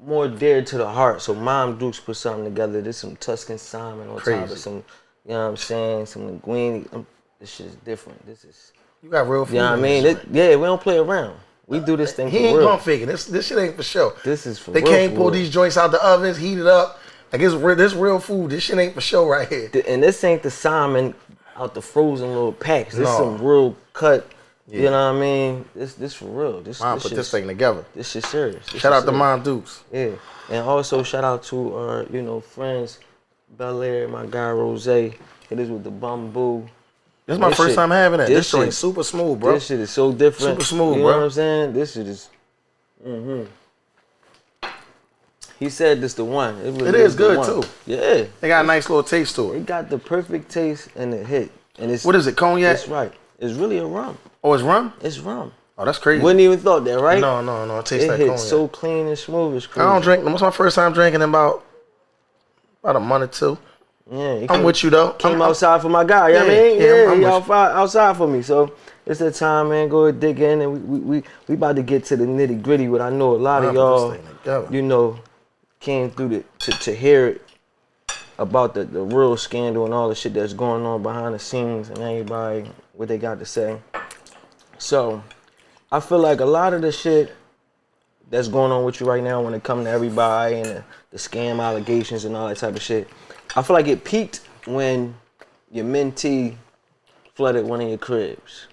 Speaker 3: more dear to the heart. So Mom Dukes put something together. There's some Tuscan salmon on top of some, you know what I'm saying, some linguine. This shit is different. This is...
Speaker 4: You got real food.
Speaker 3: You know what I mean? Yeah, we don't play around. We do this thing for real.
Speaker 4: He ain't gonna fake it. This shit ain't for show.
Speaker 3: This is for real.
Speaker 4: They can't pull these joints out the ovens, heat it up. Like, this real food. This shit ain't for show right here.
Speaker 3: And this ain't the salmon out the frozen little packs. This some real cut. You know what I mean? This for real.
Speaker 4: Mom put this thing together.
Speaker 3: This shit serious.
Speaker 4: Shout out to Mom Dukes.
Speaker 3: Yeah. And also shout out to our, friends, Bel Air, my guy Rose. It is with the bamboo.
Speaker 4: This is my first time having it. This joint super smooth, bro.
Speaker 3: This shit is so different.
Speaker 4: Super smooth, bro.
Speaker 3: You know what I'm saying? This shit is He said this the one.
Speaker 4: It is good too.
Speaker 3: Yeah.
Speaker 4: They got a nice little taste to it.
Speaker 3: It got the perfect taste and the hit. And it's
Speaker 4: what is it, cognac?
Speaker 3: That's right. It's really a rum.
Speaker 4: Oh, it's rum?
Speaker 3: It's rum.
Speaker 4: Oh, that's crazy.
Speaker 3: Wouldn't even thought that, right?
Speaker 4: No. It tastes like cognac.
Speaker 3: It hits so clean and smooth. It's crazy.
Speaker 4: I don't drink. What's my first time drinking in about a month or 2.
Speaker 3: Yeah,
Speaker 4: I'm with you though.
Speaker 3: Came outside for my guy. You know what I mean?
Speaker 4: Yeah,
Speaker 3: he outside for me. So it's the time, man. Go ahead, dig in, and we about to get to the nitty gritty. What I know a lot of y'all, came through to hear it about the real scandal and all the shit that's going on behind the scenes and everybody what they got to say. So I feel like a lot of the shit that's going on with you right now when it comes to everybody and the scam allegations and all that type of shit, I feel like it peaked when your mentee flooded one of your cribs,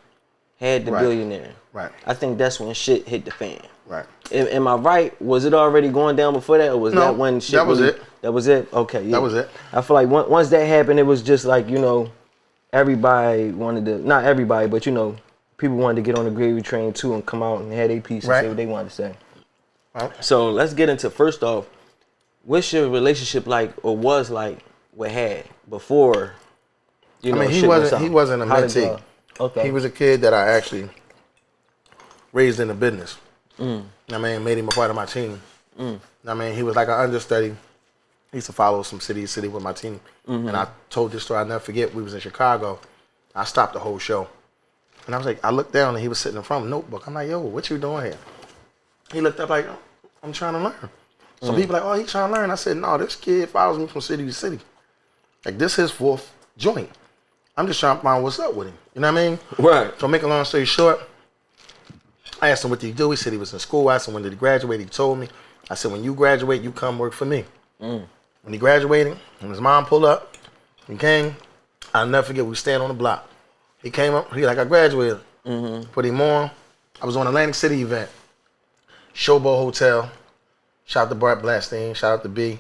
Speaker 3: had the billionaire.
Speaker 4: Right.
Speaker 3: I think that's when shit hit the fan.
Speaker 4: Right.
Speaker 3: Am I right? Was it already going down before that, or was that when shit?
Speaker 4: That was it.
Speaker 3: That was it. Okay. Yeah.
Speaker 4: That was it.
Speaker 3: I feel like once that happened, it was just like everybody wanted to, not everybody, but people wanted to get on the gravy train too and come out and have their piece and say what they wanted to say.
Speaker 4: Right.
Speaker 3: So let's get into, first off, what's your relationship like or was like with Had before?
Speaker 4: He wasn't a mentee.
Speaker 3: Okay.
Speaker 4: He was a kid that I actually raised in the business. Made him a part of my team. He was like an understudy. He used to follow from city to city with my team. And I told this story, I'll never forget. We was in Chicago. I stopped the whole show. And I was like, I looked down and he was sitting in front of a notebook. I'm like, yo, what you doing here? He looked up like, I'm trying to learn. So people like, oh, he trying to learn. I said, no, this kid follows me from city to city. Like, this is his 4th joint. I'm just trying to find what's up with him. You know what I mean?
Speaker 3: Right.
Speaker 4: So make a long story short, I asked him what did he do. He said he was in school. I asked him when did he graduate. He told me. I said, when you graduate, you come work for me. When he graduated, when his mom pulled up, he came. I'll never forget, we stand on the block. He came up, he like, I graduated. Put him on. I was on an Atlantic City event. Showboat Hotel. Shout out to Bart Blastine. Shout out to B.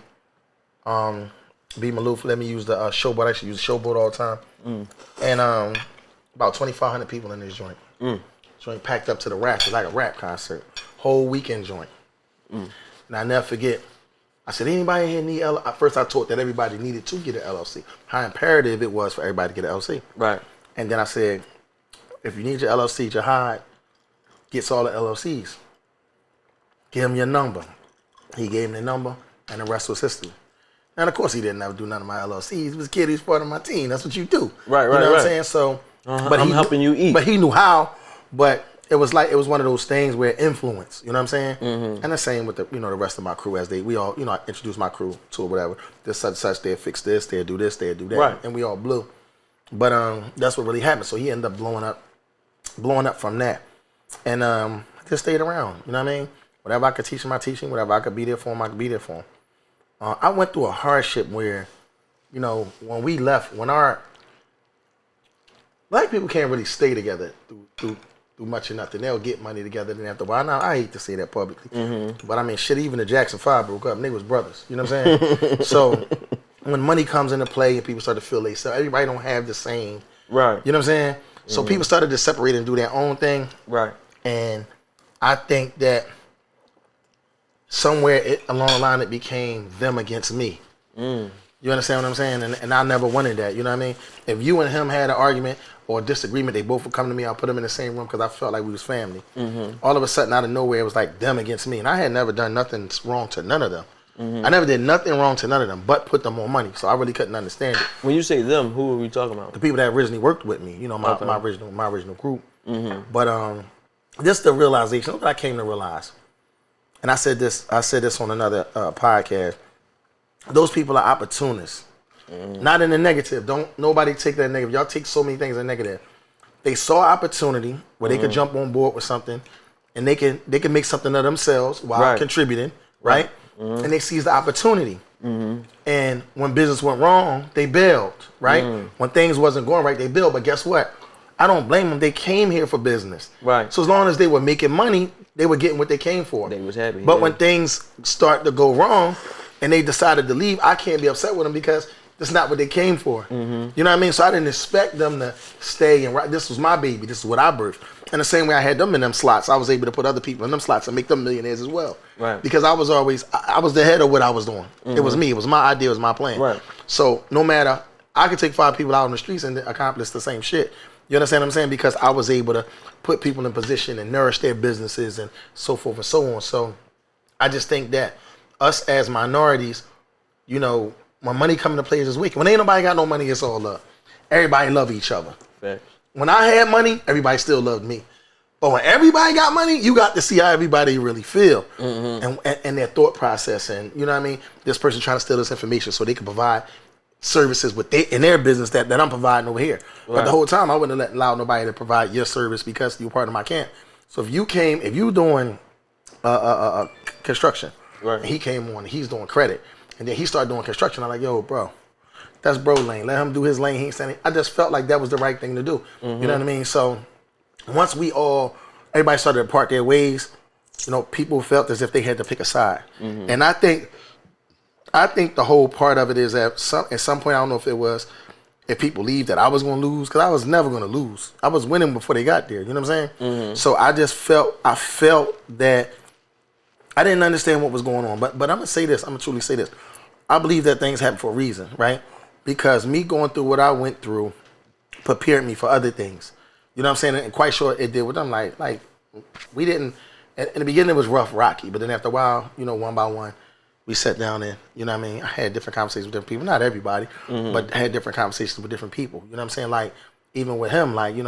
Speaker 4: B. Maloof let me use the showboat. I actually use the showboat all the time. And about 2,500 people in this joint. Joint packed up to the rafters like a rap concert. Whole weekend joint. And I never forget. I said, anybody here need LLC? At first I taught that everybody needed to get an LLC. How imperative it was for everybody to get an LLC. Right. And then I said, if you need your LLC, Jihad gets all the LLCs. Give him your number. He gave him the number, and the rest was history. And of course, he didn't ever do none of my LLCs. He was a kid. He was part of my team. That's what you do.
Speaker 3: Right.
Speaker 4: You know what I'm saying? So, but
Speaker 3: I'm helping you eat.
Speaker 4: But he knew how. But it was one of those things where influence. You know what I'm saying? And the same with the the rest of my crew as we all I introduced my crew to or whatever. This such they'll fix this, they'll do this, they'll do that,
Speaker 3: right.
Speaker 4: and we all blew. But that's what really happened. So he ended up blowing up from that, and just stayed around. You know what I mean? Whatever I could teach him, I teach him. Whatever I could be there for him, I could be there for him. I went through a hardship where, when we left, when our black people can't really stay together through much of nothing. They'll get money together, then after a while. Now, I hate to say that publicly, but I mean, shit, even the Jackson 5 broke up, and they was brothers. You know what I'm saying? So when money comes into play and people start to feel themselves, everybody don't have the same.
Speaker 3: Right.
Speaker 4: You know what I'm saying? So people started to separate and do their own thing.
Speaker 3: Right.
Speaker 4: And I think that somewhere along the line it became them against me. You understand what I'm saying? And I never wanted that. You know what I mean? If you and him had an argument or a disagreement, they both would come to me. I'll put them in the same room because I felt like we was family. All of a sudden, out of nowhere, it was like them against me. And I had never done nothing wrong to none of them. I never did nothing wrong to none of them, but put them on money. So I really couldn't understand it.
Speaker 3: When you say them, who are we talking about?
Speaker 4: The people that originally worked with me. My original group. But this the realization. Look what I came to realize. And I said this on another podcast. Those people are opportunists. Not in the negative. Don't nobody take that negative. Y'all take so many things in negative. They saw opportunity where they could jump on board with something, and they can make something of themselves while contributing, right? And they seized the opportunity. And when business went wrong, they bailed, right? When things wasn't going right, they bailed. But guess what? I don't blame them. They came here for business.
Speaker 3: Right.
Speaker 4: So as long as they were making money, they were getting what they came for.
Speaker 3: They was happy.
Speaker 4: But when things start to go wrong and they decided to leave, I can't be upset with them because that's not what they came for. You know what I mean? So I didn't expect them to stay and this was my baby. This is what I birthed. And the same way I had them in them slots, I was able to put other people in them slots and make them millionaires as well.
Speaker 3: Right.
Speaker 4: Because I was the head of what I was doing. It was me. It was my idea. It was my plan.
Speaker 3: Right.
Speaker 4: So no matter, I could take 5 people out on the streets and accomplish the same shit. You understand what I'm saying? Because I was able to put people in position and nourish their businesses and so forth and so on. So I just think that us as minorities, when money come into play this week, when ain't nobody got no money, it's all love. Everybody love each other.
Speaker 3: Fact.
Speaker 4: When I had money, everybody still loved me. But when everybody got money, you got to see how everybody really feel and their thought process. And you know what I mean? This person trying to steal this information so they can provide services in their business that I'm providing over here. Right. But the whole time I wouldn't have allowed nobody to provide your service because you're part of my camp. So if you doing construction,
Speaker 3: right.
Speaker 4: And he came on, he's doing credit, and then he started doing construction. I'm like, yo, bro, that's bro lane. Let him do his lane. He ain't standing. I just felt like that was the right thing to do. You know what I mean? So once everybody started to part their ways, people felt as if they had to pick a side. And I think the whole part of it is that at some point, I don't know if people leave that I was going to lose, because I was never going to lose. I was winning before they got there. You know what I'm saying? So I felt that I didn't understand what was going on. But I'm going to say this. I'm going to truly say this. I believe that things happen for a reason, right? Because me going through what I went through prepared me for other things. You know what I'm saying? And quite sure it did with them. Like we didn't, in the beginning it was rough, rocky. But then after a while, one by one, we sat down and, I mean, I had different conversations with different people. Not everybody, but I had different conversations with different people. You know what I'm saying? Like, even with him, like, we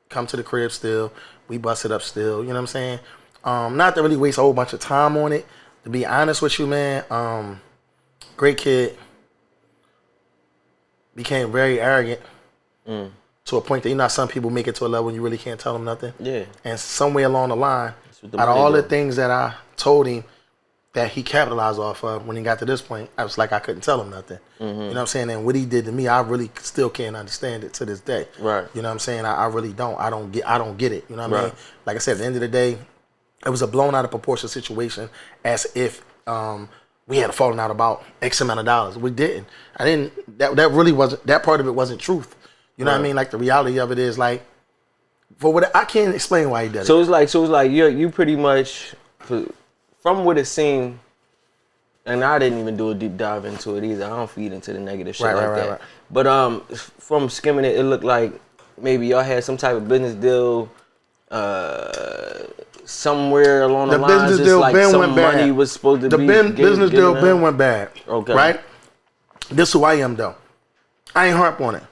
Speaker 4: come to the crib still. We bust it up still. You know what I'm saying? Not to really waste a whole bunch of time on it. To be honest with you, man, great kid. Became very arrogant to a point that, some people make it to a level when you really can't tell them nothing. Yeah. And somewhere along the line, out of all the things that I told him, that he capitalized off of when he got to this point, I was like, I couldn't tell him nothing. You know what I'm saying? And what he did to me, I really still can't understand it to this day. Right. You know what I'm saying? I really don't. I don't get it. You know what I mean? Like I said, at the end of the day, it was a blown out of proportion situation, as if we had fallen out about X amount of dollars. We didn't. That really wasn't, that part of it wasn't truth. You know what I mean? Like, the reality of it is, like, for what I can't explain why he did it.
Speaker 3: So it's like you pretty much, from what it seemed, and I didn't even do a deep dive into it either. I don't feed into the negative shit that. Right. But from skimming it, it looked like maybe y'all had some type of business deal, somewhere along the,
Speaker 4: The
Speaker 3: lines,
Speaker 4: business
Speaker 3: it's
Speaker 4: deal
Speaker 3: like
Speaker 4: Ben
Speaker 3: some
Speaker 4: went
Speaker 3: money
Speaker 4: bad.
Speaker 3: was supposed to
Speaker 4: The
Speaker 3: be
Speaker 4: business deal
Speaker 3: given
Speaker 4: Ben
Speaker 3: out.
Speaker 4: went bad.
Speaker 3: Okay.
Speaker 4: Right? This who I am though. I ain't harp on it.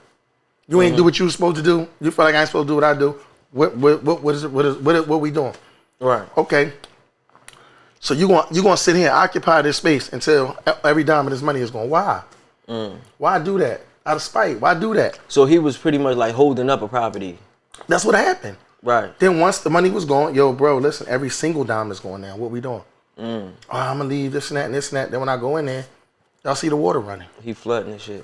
Speaker 4: You ain't do what you was supposed to do. You feel like I ain't supposed to do what I do. What we doing?
Speaker 3: Right.
Speaker 4: Okay. So you gonna sit here and occupy this space until every dime of this money is gone. Why? Why do that? Out of spite. Why do that?
Speaker 3: So he was pretty much like holding up a property.
Speaker 4: That's what happened.
Speaker 3: Right.
Speaker 4: Then once the money was gone, yo, bro, listen, every single dime is going down. What we doing? Oh, I'm gonna leave this and that and this and that. Then when I go in there, y'all see the water running.
Speaker 3: He flooding and shit.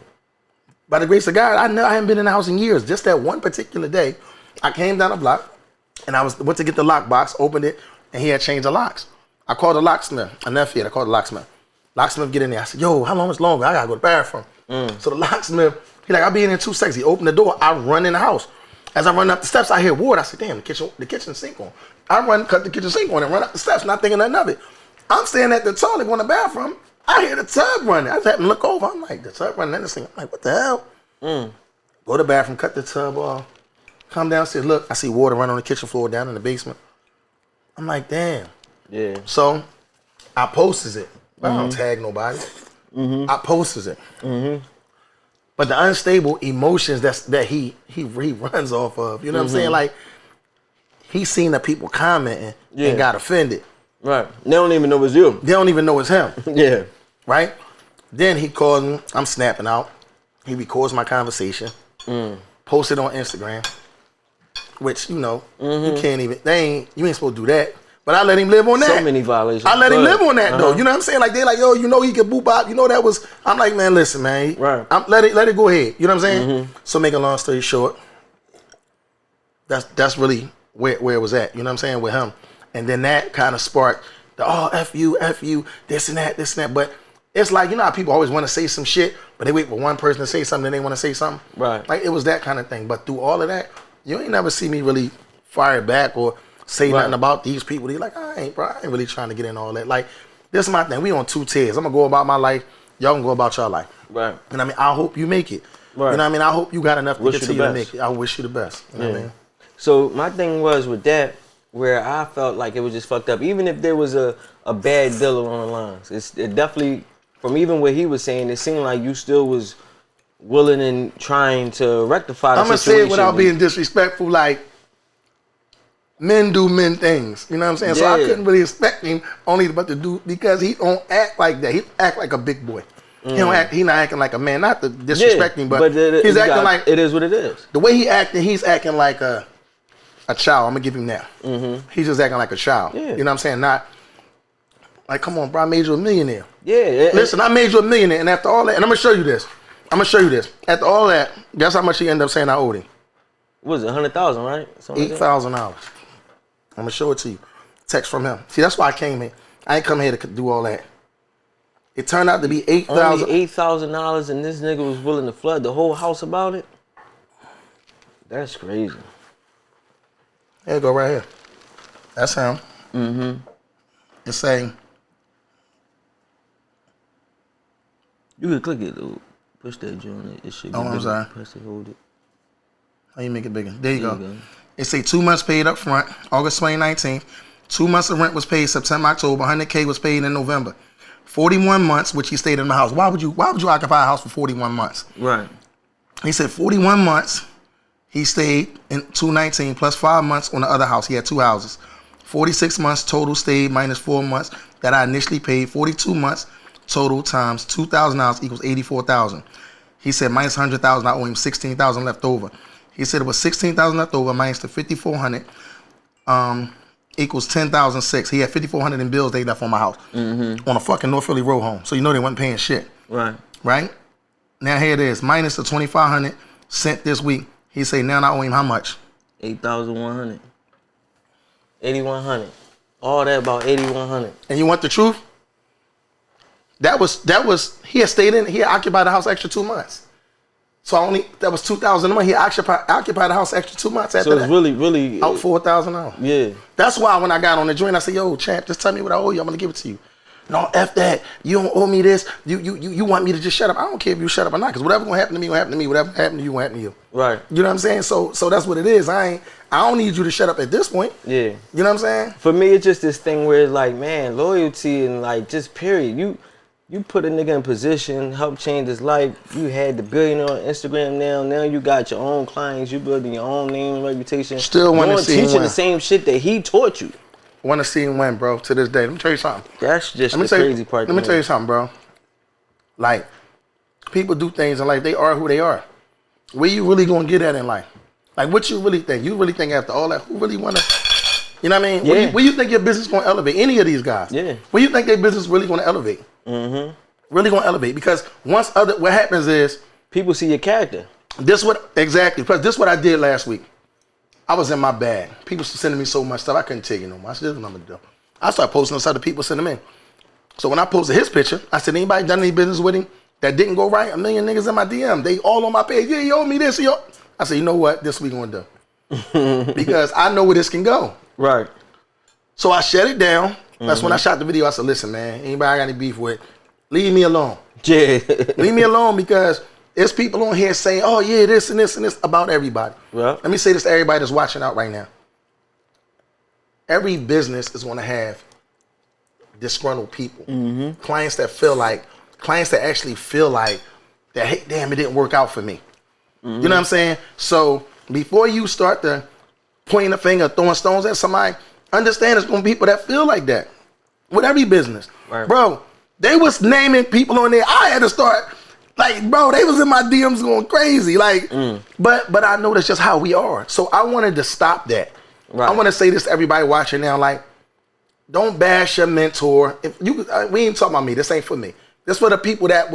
Speaker 4: By the grace of God, I haven't been in the house in years. Just that one particular day, I came down the block and I went to get the lock box, opened it, and he had changed the locks. I called the locksmith. I never forget. I called the locksmith. Locksmith get in there. I said, yo, how long is longer? I gotta go to the bathroom. So the locksmith, he like, I'll be in 2 seconds. He opened the door. I run in the house. As I run up the steps, I hear water. I said, damn, the kitchen sink on. I cut the kitchen sink on and run up the steps, not thinking nothing of it. I'm standing at the toilet going to the bathroom. I hear the tub running. I just happened to look over. I'm like, the tub running in this thing. I'm like, what the hell? Go to the bathroom, cut the tub off. Come downstairs, look, I see water running on the kitchen floor down in the basement. I'm like, damn.
Speaker 3: Yeah.
Speaker 4: So I posted it. I don't tag nobody. I posted it. But the unstable emotions that he runs off of, you know what I'm saying? Like, he seen the people commenting and got offended.
Speaker 3: Right. They don't even know it's you.
Speaker 4: They don't even know it's him.
Speaker 3: Yeah.
Speaker 4: Right? Then he calls me. I'm snapping out. He records my conversation. Post it on Instagram. Which, you know, you can't even, you ain't supposed to do that. But I let him live on that.
Speaker 3: So many violations.
Speaker 4: I let him live on that though. You know what I'm saying? Like, they like, yo, you know he could boop bop. You know that was, I'm like, man, listen, man.
Speaker 3: Right.
Speaker 4: Let it go ahead. You know what I'm saying? So make a long story short, that's really where it was at. You know what I'm saying? With him. And then that kind of sparked the, F you, this and that. But it's like, you know how people always want to say some shit, but they wait for one person to say something, then they want to say something. Right. Like, it was that kind of thing. But through all of that, you ain't never see me really fire back or say nothing about these people. They like, I ain't really trying to get in all that. Like, this is my thing. We on 2 tiers. I'm gonna go about my life. Y'all can go about your life. Right. And I mean, I hope you make it. Right. You know what I mean? I hope you got enough to continue to make it. I wish you the best. You know what I mean?
Speaker 3: So my thing was with that, where I felt like it was just fucked up. Even if there was a bad deal along the lines, it definitely, from even what he was saying, it seemed like you still was willing and trying to rectify the situation. I'm gonna say it without
Speaker 4: being disrespectful, like, men do men things. You know what I'm saying? So I couldn't really expect him only but to do, because he don't act like that. He act like a big boy. He not acting like a man. Not to disrespect him, but he's acting like,
Speaker 3: it is what it is.
Speaker 4: The way he's acting like a child. I'm gonna give him that. He's just acting like a child. You know what I'm saying? Not like, come on, bro, I made you a millionaire. Listen, I made you a millionaire, and after all that, and I'm gonna show you this. After all that, guess how much he ended up saying I owed him?
Speaker 3: What was it, 100,000, right?
Speaker 4: $8,000. I'm gonna show it to you. Text from him. See, that's why I came here. I ain't come here to do all that. It turned out to be $8,000.
Speaker 3: Only $8,000, and this nigga was willing to flood the whole house about it? That's crazy.
Speaker 4: There you go, right here. That's him. It's saying,
Speaker 3: you can click it, though. Push that joint. It should be
Speaker 4: I'm sorry.
Speaker 3: Press it, hold it.
Speaker 4: How you make it bigger? There you go. It say 2 months paid up front, August 2019. 2 months of rent was paid September, October. 100K was paid in November. 41 months, which he stayed in the house. Why would you occupy a house for 41 months? Right. He said 41 months he stayed in 219 plus 5 months on the other house. He had 2 houses. 46 months total stayed minus 4 months that I initially paid. 42 months total times $2,000 equals $84,000. He said minus 100,000, I owe him 16,000 left over. He said it was 16,000 left over minus the 5,400 equals 10,006. He had 5,400 in bills they left on my house on a fucking North Philly road home. So you know they wasn't paying shit. Right. Right? Now here it is, minus the 2,500 sent this week. He say now I owe him how much?
Speaker 3: 8,100. 8,100. All that about 8,100.
Speaker 4: And you want the truth? That was he had occupied the house extra 2 months. So that was $2,000 a month. He occupied the house extra 2 months after that.
Speaker 3: So it's really
Speaker 4: out $4,000. Yeah. That's why when I got on the joint, I said, yo, champ, just tell me what I owe you. I'm gonna give it to you. no, F that. You don't owe me this. You want me to just shut up. I don't care if you shut up or not, because whatever gonna happen to me, gonna happen to me. Whatever happen to you, gonna happen to you.
Speaker 3: Right.
Speaker 4: You know what I'm saying? So that's what it is. I don't need you to shut up at this point.
Speaker 3: Yeah.
Speaker 4: You know what I'm saying?
Speaker 3: For me, it's just this thing where it's like, man, loyalty and like just period. You put a nigga in position, help change his life. You had the billionaire on Instagram now. Now you got your own clients. You building your own name and reputation.
Speaker 4: Still want to see him
Speaker 3: teaching
Speaker 4: win.
Speaker 3: the same shit that he taught you.
Speaker 4: Want to see him win, bro, to this day. Let me tell you something.
Speaker 3: That's just the crazy part.
Speaker 4: Let me tell you something, bro. Like, people do things in life. They are who they are. Where you really going to get at in life? Like, what you really think? You really think after all that, who really want to... You know what I mean?
Speaker 3: Yeah.
Speaker 4: Where you think your business going to elevate? Any of these guys.
Speaker 3: Yeah.
Speaker 4: Where you think their business really going to elevate? Mm-hmm. Really going to elevate. Because what happens is...
Speaker 3: People see your character.
Speaker 4: Exactly. Because this is what I did last week. I was in my bag. People sending me so much stuff, I couldn't tell you no more. I said, this is what I'm going to do. I started posting on other people sending them in. So when I posted his picture, I said, anybody done any business with him that didn't go right? 1 million niggas in my DM. They all on my page. Yeah, you owe me this. I said, you know what? This we going to do. Because I know where this can go.
Speaker 3: Right.
Speaker 4: So I shut it down. That's when I shot the video. I said, listen, man, anybody I got any beef with, leave me alone.
Speaker 3: Yeah.
Speaker 4: Leave me alone, because there's people on here saying, oh, yeah, this and this and this about everybody.
Speaker 3: Well,
Speaker 4: let me say this to everybody that's watching out right now. Every business is going to have disgruntled people. Mm-hmm. Clients that actually feel like that, hey, damn, it didn't work out for me. Mm-hmm. You know what I'm saying? So before you start to pointing a finger, throwing stones at somebody, understand there's going to be people that feel like that with every business. Right. Bro, they was naming people on there. I had to start, like, bro, they was in my DMs going crazy. Like, but I know that's just how we are. So I wanted to stop that. Right. I want to say this to everybody watching now, like, don't bash your mentor. If you, we ain't talking about me. This ain't for me. This for the people that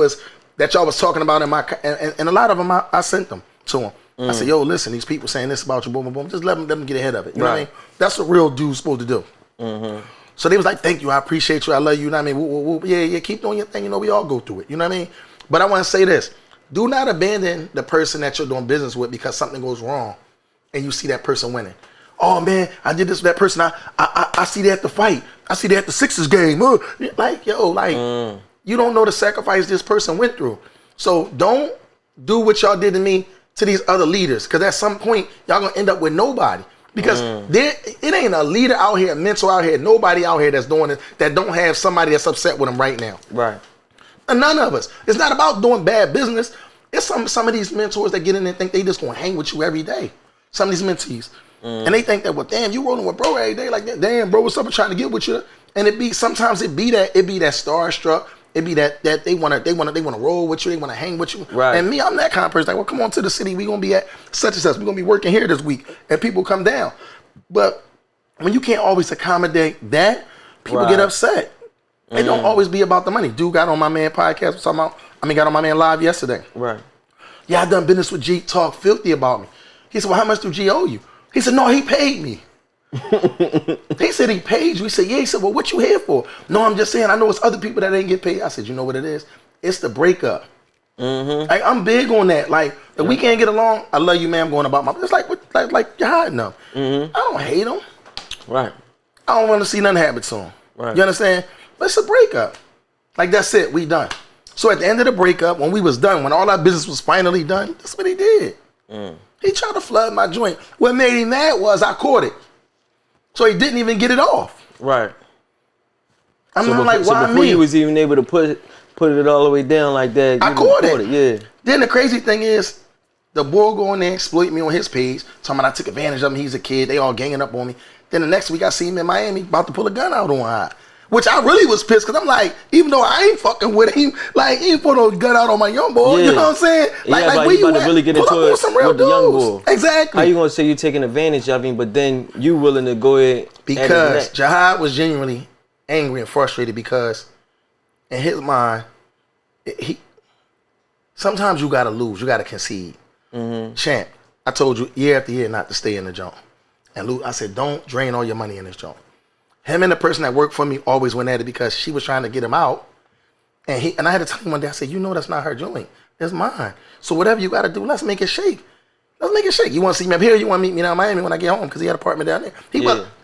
Speaker 4: y'all was talking about in my, and a lot of them I sent them to them. I said, yo, listen, these people saying this about you, boom, boom, boom. Just let them get ahead of it. You know what I mean? That's what real dude's supposed to do. Mm-hmm. So they was like, thank you, I appreciate you, I love you. You know what I mean? Woo, woo, woo. Yeah, keep doing your thing. You know, we all go through it. You know what I mean? But I want to say this: do not abandon the person that you're doing business with because something goes wrong, and you see that person winning. Oh man, I did this with that person. I see they at the fight. I see they at the Sixers game. Like, yo, like you don't know the sacrifice this person went through. So don't do what y'all did to me to these other leaders, because at some point y'all gonna end up with nobody. Because it ain't a leader out here, a mentor out here, nobody out here that's doing it that don't have somebody that's upset with them right now. Right. And none of us. It's not about doing bad business. It's some of these mentors that get in there and think they just gonna hang with you every day. Some of these mentees. And they think that, well, damn, you rolling with bro every day, like that. Damn, bro, what's up? I'm trying to get with you. And sometimes it be that starstruck. It be that they wanna roll with you, they wanna hang with you. Right. And me, I'm that kind of person. Like, well, come on to the city. We gonna be at such and such. We gonna be working here this week, and people come down. But when you can't always accommodate that, people get upset. It don't always be about the money. Dude got on my man podcast, got on my man live yesterday. Right. Yeah, I done business with G. Talk filthy about me. He said, well, how much do G owe you? He said, no, he paid me. He said he paid you. He said, yeah. He said, well, what you here for? No, I'm just saying, I know it's other people that ain't get paid. I said, you know what it is? It's the breakup. Mm-hmm. Like, I'm big on that. Like, if we can't get along, I love you, man. I'm going about my. It's like you're hiding them. Mm-hmm. I don't hate them. Right. I don't want to see nothing happen to them. Right. You understand? But it's a breakup. Like, that's it. We done. So at the end of the breakup, when we was done, when all our business was finally done, that's what he did. He tried to flood my joint. What made him mad was I caught it. So he didn't even get it off. Right. Like, why me?
Speaker 3: Before you was even able to put it all the way down like that,
Speaker 4: I caught it.
Speaker 3: Yeah.
Speaker 4: Then the crazy thing is, the boy going there, exploit me on his page, talking about I took advantage of him, he's a kid, they all ganging up on me. Then the next week I see him in Miami about to pull a gun out on her. Which I really was pissed, because I'm like, even though I ain't fucking with him, like, he ain't put no gun out on my young boy. Yeah. You know what I'm saying?
Speaker 3: Like where you about to really get into it with the young boy.
Speaker 4: Exactly.
Speaker 3: How you gonna say you taking advantage of him, but then you willing to go ahead?
Speaker 4: Because Jihad was genuinely angry and frustrated, because in his mind, sometimes you gotta lose, you gotta concede. Mm-hmm. Champ, I told you year after year not to stay in the joint. And Lou, I said, don't drain all your money in this joint. Him and the person that worked for me always went at it, because she was trying to get him out. And I had to tell him one day, I said, you know that's not her joint. That's mine. So whatever you got to do, let's make it shake. Let's make it shake. You want to see me up here? You want to meet me down in Miami when I get home? Because he had an apartment down there.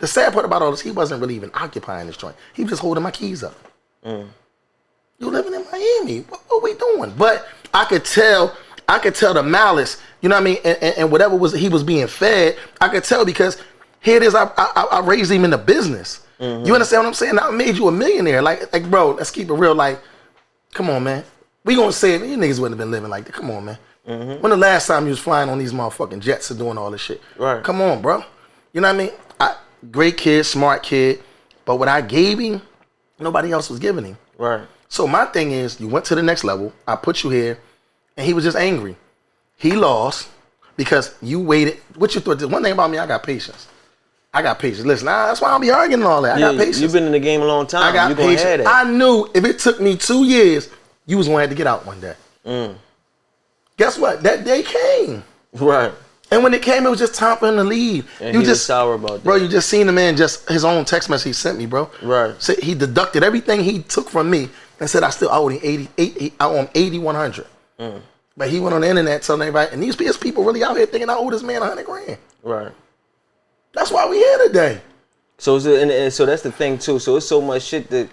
Speaker 4: The sad part about all this, he wasn't really even occupying this joint. He was just holding my keys up. You living in Miami. What we doing? But I could tell the malice, you know what I mean? And whatever he was being fed, I could tell because here it is, I raised him in the business. You understand what I'm saying? I made you a millionaire. Like, bro, let's keep it real. Like, come on, man. We gonna say it. You niggas wouldn't have been living like that. Come on, man. When the last time you was flying on these motherfucking jets and doing all this shit?
Speaker 3: Right.
Speaker 4: Come on, bro. You know what I mean? Great kid, smart kid. But what I gave him, nobody else was giving him.
Speaker 3: Right.
Speaker 4: So my thing is, you went to the next level. I put you here, and he was just angry. He lost because you waited. What you thought? One thing about me, I got patience. Listen, that's why I don't be arguing and all that. I got patience.
Speaker 3: You've been in the game a long time.
Speaker 4: I got
Speaker 3: you patience.
Speaker 4: Have that. I knew if it took me 2 years, you was going to have to get out one day. Guess what? That day came.
Speaker 3: Right.
Speaker 4: And when it came, it was just time for him to leave.
Speaker 3: And he was sour about that.
Speaker 4: Bro, you just seen the man, just his own text message he sent me, bro.
Speaker 3: Right.
Speaker 4: So he deducted everything he took from me and said I owe him 8,100. But he went on the internet telling everybody, and these people really out here thinking I owe this man 100 grand.
Speaker 3: Right.
Speaker 4: That's why we here today.
Speaker 3: So so that's the thing too. So it's so much shit that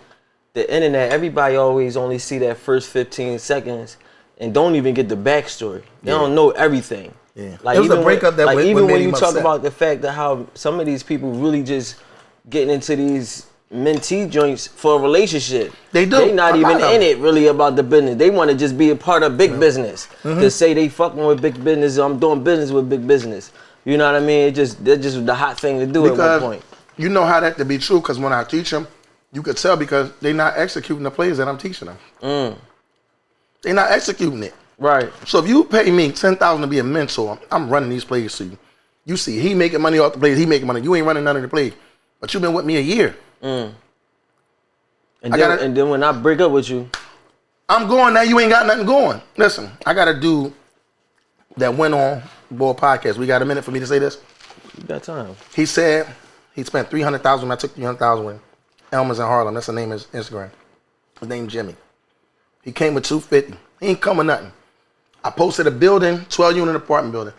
Speaker 3: the internet, everybody always only see that first 15 seconds and don't even get the backstory. They don't know everything.
Speaker 4: Yeah.
Speaker 3: Like
Speaker 4: it was a breakup that
Speaker 3: even when you talk
Speaker 4: upset.
Speaker 3: about the fact that how some of these people really just getting into these mentee joints for a relationship.
Speaker 4: They do.
Speaker 3: They not even in it really about the business. They want to just be a part of big business. To say they fucking with big business, I'm doing business with big business. You know what I mean? That's just the hot thing to do at one point.
Speaker 4: You know how that to be true because when I teach them, you could tell because they're not executing the plays that I'm teaching them. They're not executing it.
Speaker 3: Right.
Speaker 4: So if you pay me $10,000 to be a mentor, I'm running these plays to you. You see, he making money off the plays. He making money. You ain't running none of the plays, but you've been with me a year.
Speaker 3: And then when I break up with you,
Speaker 4: I'm going now. You ain't got nothing going. Listen, I got a dude that went on Board Podcast. We got a minute for me to say this.
Speaker 3: you got time.
Speaker 4: He said he spent $300,000 when I took $300,000 with Elmer's in Harlem. That's the name of his Instagram. His name Jimmy. He came with $250. He ain't come with nothing. I posted a building, 12-unit apartment building.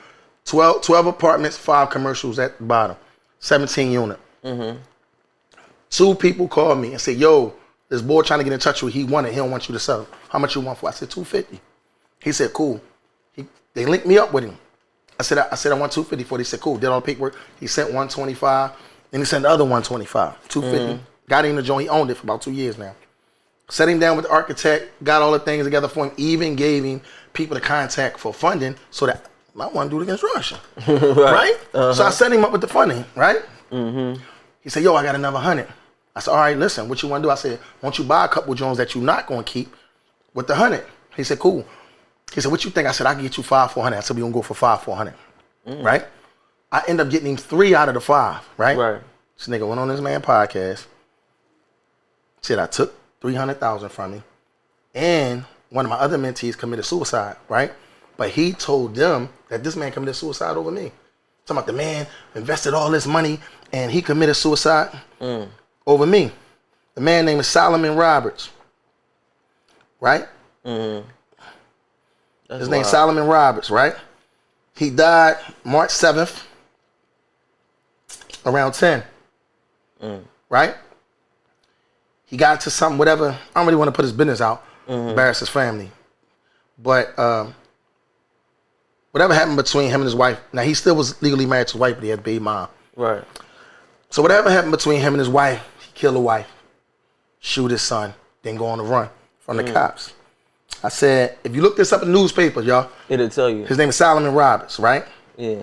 Speaker 4: 12 apartments, 5 commercials at the bottom. 17 unit. 2 people called me and said, yo, this boy trying to get in touch with you. He wanted. He don't want you to sell. How much you want for? I said, $250. He said, cool. They linked me up with him. I said, I want $250 for it. He said, cool. Did all the paperwork. He sent $125. Then he sent the other $125. $250. Got him the joint. He owned it for about 2 years now. Set him down with the architect, got all the things together for him, even gave him people to contact for funding so that I want to do the construction. Right? So I set him up with the funding, right? He said, yo, I got another 100. I said, all right, listen, what you want to do? I said, won't you buy a couple Jones that you're not going to keep with the 100? He said, cool. He said, what you think? I said, I can get you 5 400. I said, we going to go for 5 400. Right? I end up getting him 3 out of the 5, right?
Speaker 3: Right.
Speaker 4: This nigga went on this man podcast. Said, I took $300,000 from me, and one of my other mentees committed suicide, right? But he told them that this man committed suicide over me. Talking about the man invested all this money and he committed suicide over me. The man name is Solomon Roberts, right? His name Solomon Roberts, right? He died March 7th, around 10, right? He got into something, whatever. I don't really want to put his business out, embarrass his family. But whatever happened between him and his wife, now he still was legally married to his wife, but he had a baby mom.
Speaker 3: Right.
Speaker 4: So whatever happened between him and his wife, he killed the wife, shoot his son, then go on the run from the cops. I said, if you look this up in the newspapers, y'all,
Speaker 3: it'll tell you.
Speaker 4: His name is Solomon Roberts, right?
Speaker 3: Yeah.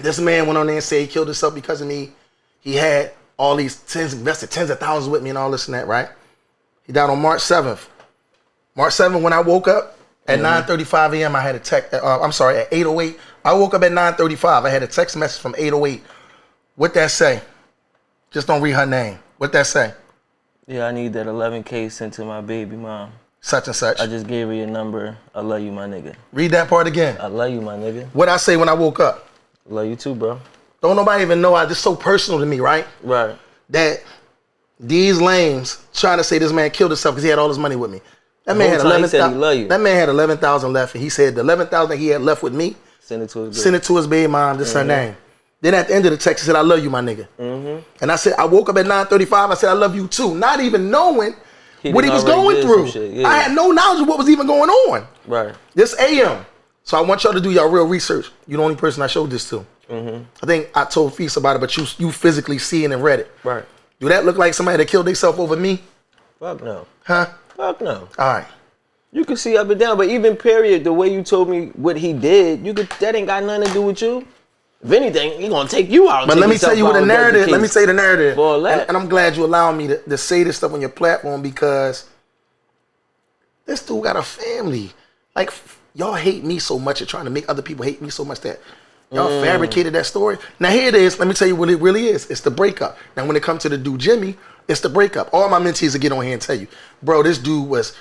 Speaker 4: This man went on there and said he killed himself because of me. He had all these invested tens of thousands with me and all this and that, right? He died on March 7th. March 7th, when I woke up at 9:35 a.m., I had a text. At 8:08. I woke up at 9:35. I had a text message from 8:08. What that say? Just don't read her name. What that say?
Speaker 3: Yeah, I need that 11K sent to my baby mom.
Speaker 4: Such and such.
Speaker 3: I just gave her your number. I love you, my nigga.
Speaker 4: Read that part again.
Speaker 3: I love you, my nigga.
Speaker 4: What I say when I woke up?
Speaker 3: Love you too, bro.
Speaker 4: Don't nobody even know. It's so personal to me, right?
Speaker 3: Right.
Speaker 4: That these lames trying to say this man killed himself because he had all his money with me. That man had 11,000. That man had 11,000 left, and he said the 11,000 that he had left with me,
Speaker 3: send it to his
Speaker 4: baby mom. This her name. Then at the end of the text, he said, "I love you, my nigga." And I said, I woke up at 9:35. I said, "I love you too," not even knowing what he was going through. I had no knowledge of what was even going on.
Speaker 3: Right.
Speaker 4: This AM. So I want y'all to do y'all real research. You're the only person I showed this to. Mm-hmm. I think I told Feast about it, but you physically seen and read it.
Speaker 3: Right.
Speaker 4: Do that look like somebody that killed themselves over me?
Speaker 3: Fuck no.
Speaker 4: Huh?
Speaker 3: Fuck no.
Speaker 4: All right.
Speaker 3: You can see up and down, but even period, the way you told me what he did, that ain't got nothing to do with you. If anything, he gonna take you out.
Speaker 4: But let me tell you what the narrative. Let me say the narrative.
Speaker 3: And
Speaker 4: I'm glad you allow me to say this stuff on your platform, because this dude got a family. Like, y'all hate me so much and trying to make other people hate me so much that y'all fabricated that story. Now here it is. Let me tell you what it really is. It's the breakup. Now when it comes to the dude Jimmy, it's the breakup. All my mentees will get on here and tell you, bro, this dude was,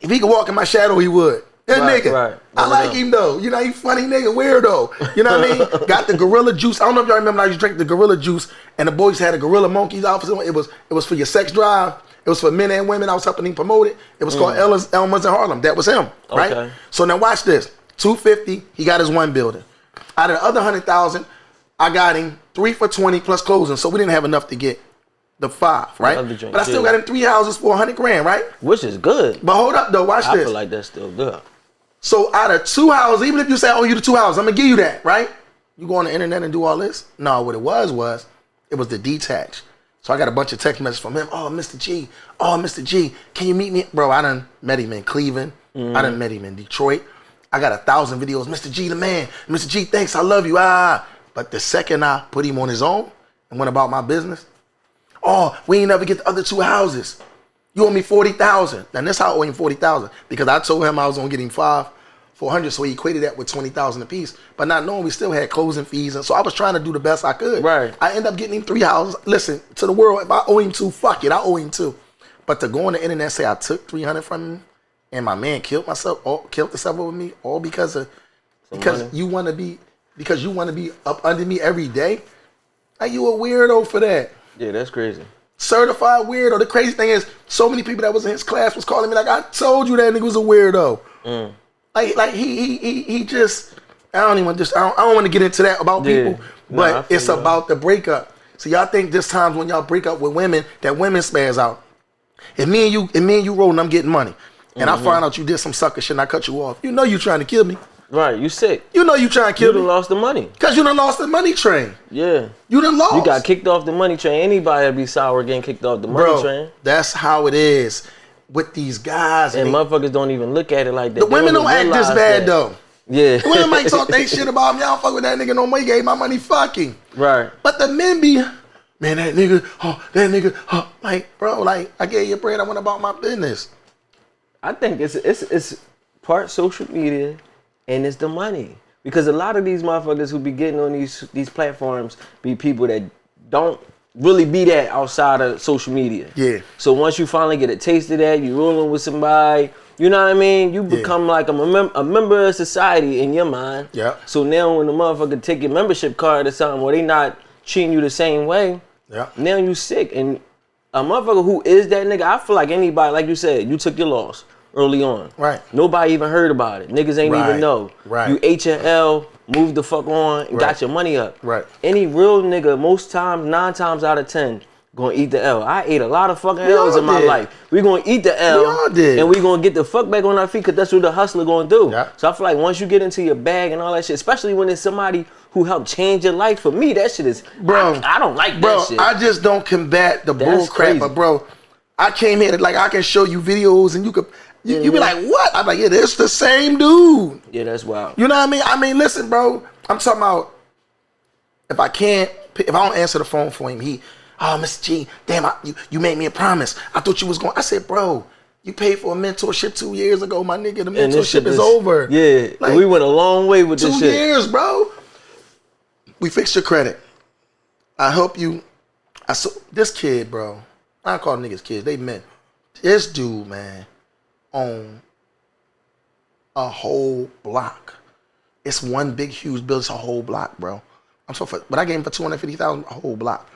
Speaker 4: if he could walk in my shadow, he would. That nigga. Right. I like him though. You know, he funny nigga, weirdo. You know what I mean? Got the gorilla juice. I don't know if y'all remember, I used to drink the gorilla juice, and the boys had a gorilla monkeys outfit. It was for your sex drive. It was for men and women. I was helping him promote it. It was called Elmer's in Harlem. That was him, right? Okay. So now watch this. $250. He got his one building. Out of the other 100,000, I got him 3 for 20 plus closing. So we didn't have enough to get the 5, right? But I still got him 3 houses for $100,000, right?
Speaker 3: Which is good.
Speaker 4: But hold up though. Watch this.
Speaker 3: I feel like that's still good.
Speaker 4: So out of 2 houses, even if you say, oh, you the 2 houses, I'm gonna give you that, right? You go on the internet and do all this? No, what it was it was the detached. So I got a bunch of text messages from him. Oh, Mr. G. Oh, Mr. G. Can you meet me? Bro, I done met him in Cleveland. I done met him in Detroit. I got 1,000 videos. Mr. G, the man. Mr. G, thanks. I love you. But the second I put him on his own and went about my business, oh, we ain't never get the other 2 houses. You owe me $40,000. And that's how I owe him $40,000, because I told him I was gonna get him 400, so he equated that with $20,000 a piece. But not knowing we still had closing fees, and so I was trying to do the best I could.
Speaker 3: Right.
Speaker 4: I ended up getting him 3 houses. Listen, to the world, if I owe him 2, fuck it, I owe him 2. But to go on the internet and say I took 300 from him, and my man killed himself over me, all because you want to be up under me every day. Like, you a weirdo for that.
Speaker 3: Yeah, that's crazy.
Speaker 4: Certified weirdo. The crazy thing is, so many people that was in his class was calling me like, I told you that nigga was a weirdo. Like he just, I don't want to get into that about people, but it's about the breakup. So y'all think there's times when y'all break up with women that women spares out. If me and you rolling, I'm getting money, and I find out you did some sucker shit and I cut you off, you know you trying to kill me.
Speaker 3: Right, you sick.
Speaker 4: You know you trying to kill me.
Speaker 3: You done lost the money.
Speaker 4: Cause you done lost the money train.
Speaker 3: Yeah.
Speaker 4: You done lost.
Speaker 3: You got kicked off the money train. Anybody would be sour getting kicked off the money train.
Speaker 4: That's how it is with these guys.
Speaker 3: And motherfuckers don't even look at it like that.
Speaker 4: The women don't act this bad though.
Speaker 3: Yeah.
Speaker 4: The women might talk they shit about me. I don't fuck with that nigga no more. He gave my money fucking.
Speaker 3: Right.
Speaker 4: But the men be, man, that nigga, like, bro, like, I gave you bread, I went about my business.
Speaker 3: I think it's part social media and it's the money. Because a lot of these motherfuckers who be getting on these platforms be people that don't really be that outside of social media.
Speaker 4: Yeah.
Speaker 3: So once you finally get a taste of that, you rolling with somebody, you know what I mean? You become like a member of society in your mind.
Speaker 4: Yeah.
Speaker 3: So now when the motherfucker take your membership card or something where they not treating you the same way, now you sick. And a motherfucker who is that nigga, I feel like anybody, like you said, you took your loss early on.
Speaker 4: Right.
Speaker 3: Nobody even heard about it. Niggas ain't even know.
Speaker 4: Right.
Speaker 3: You ate your L, moved the fuck on, and got your money up.
Speaker 4: Right.
Speaker 3: Any real nigga, most times, 9 times out of 10, gonna eat the L. I ate a lot of fucking L's in my life. We gonna eat the L.
Speaker 4: We all did.
Speaker 3: And we gonna get the fuck back on our feet, because that's what the hustler gonna do.
Speaker 4: Yeah.
Speaker 3: So I feel like once you get into your bag and all that shit, especially when it's somebody who helped change your life, for me, that shit is,
Speaker 4: bro,
Speaker 3: I don't like that shit.
Speaker 4: I just don't combat the bull crap. But bro, I came here, like, I can show you videos and you could, you be like, what? I'm like, yeah, it's the same dude.
Speaker 3: Yeah, that's wild.
Speaker 4: You know what I mean? I mean, listen, bro, I'm talking about, if I don't answer the phone for him, Mr. G, damn, you made me a promise. I thought you was going. I said, bro, you paid for a mentorship 2 years ago, my nigga. The mentorship is over.
Speaker 3: Yeah, like, we went a long way with this shit.
Speaker 4: 2 years, bro. We fixed your credit. I help you. This kid, bro, I don't call niggas kids. They men. This dude, man, own a whole block. It's one big, huge building. It's a whole block, bro. But I gave him for $250,000 a whole block.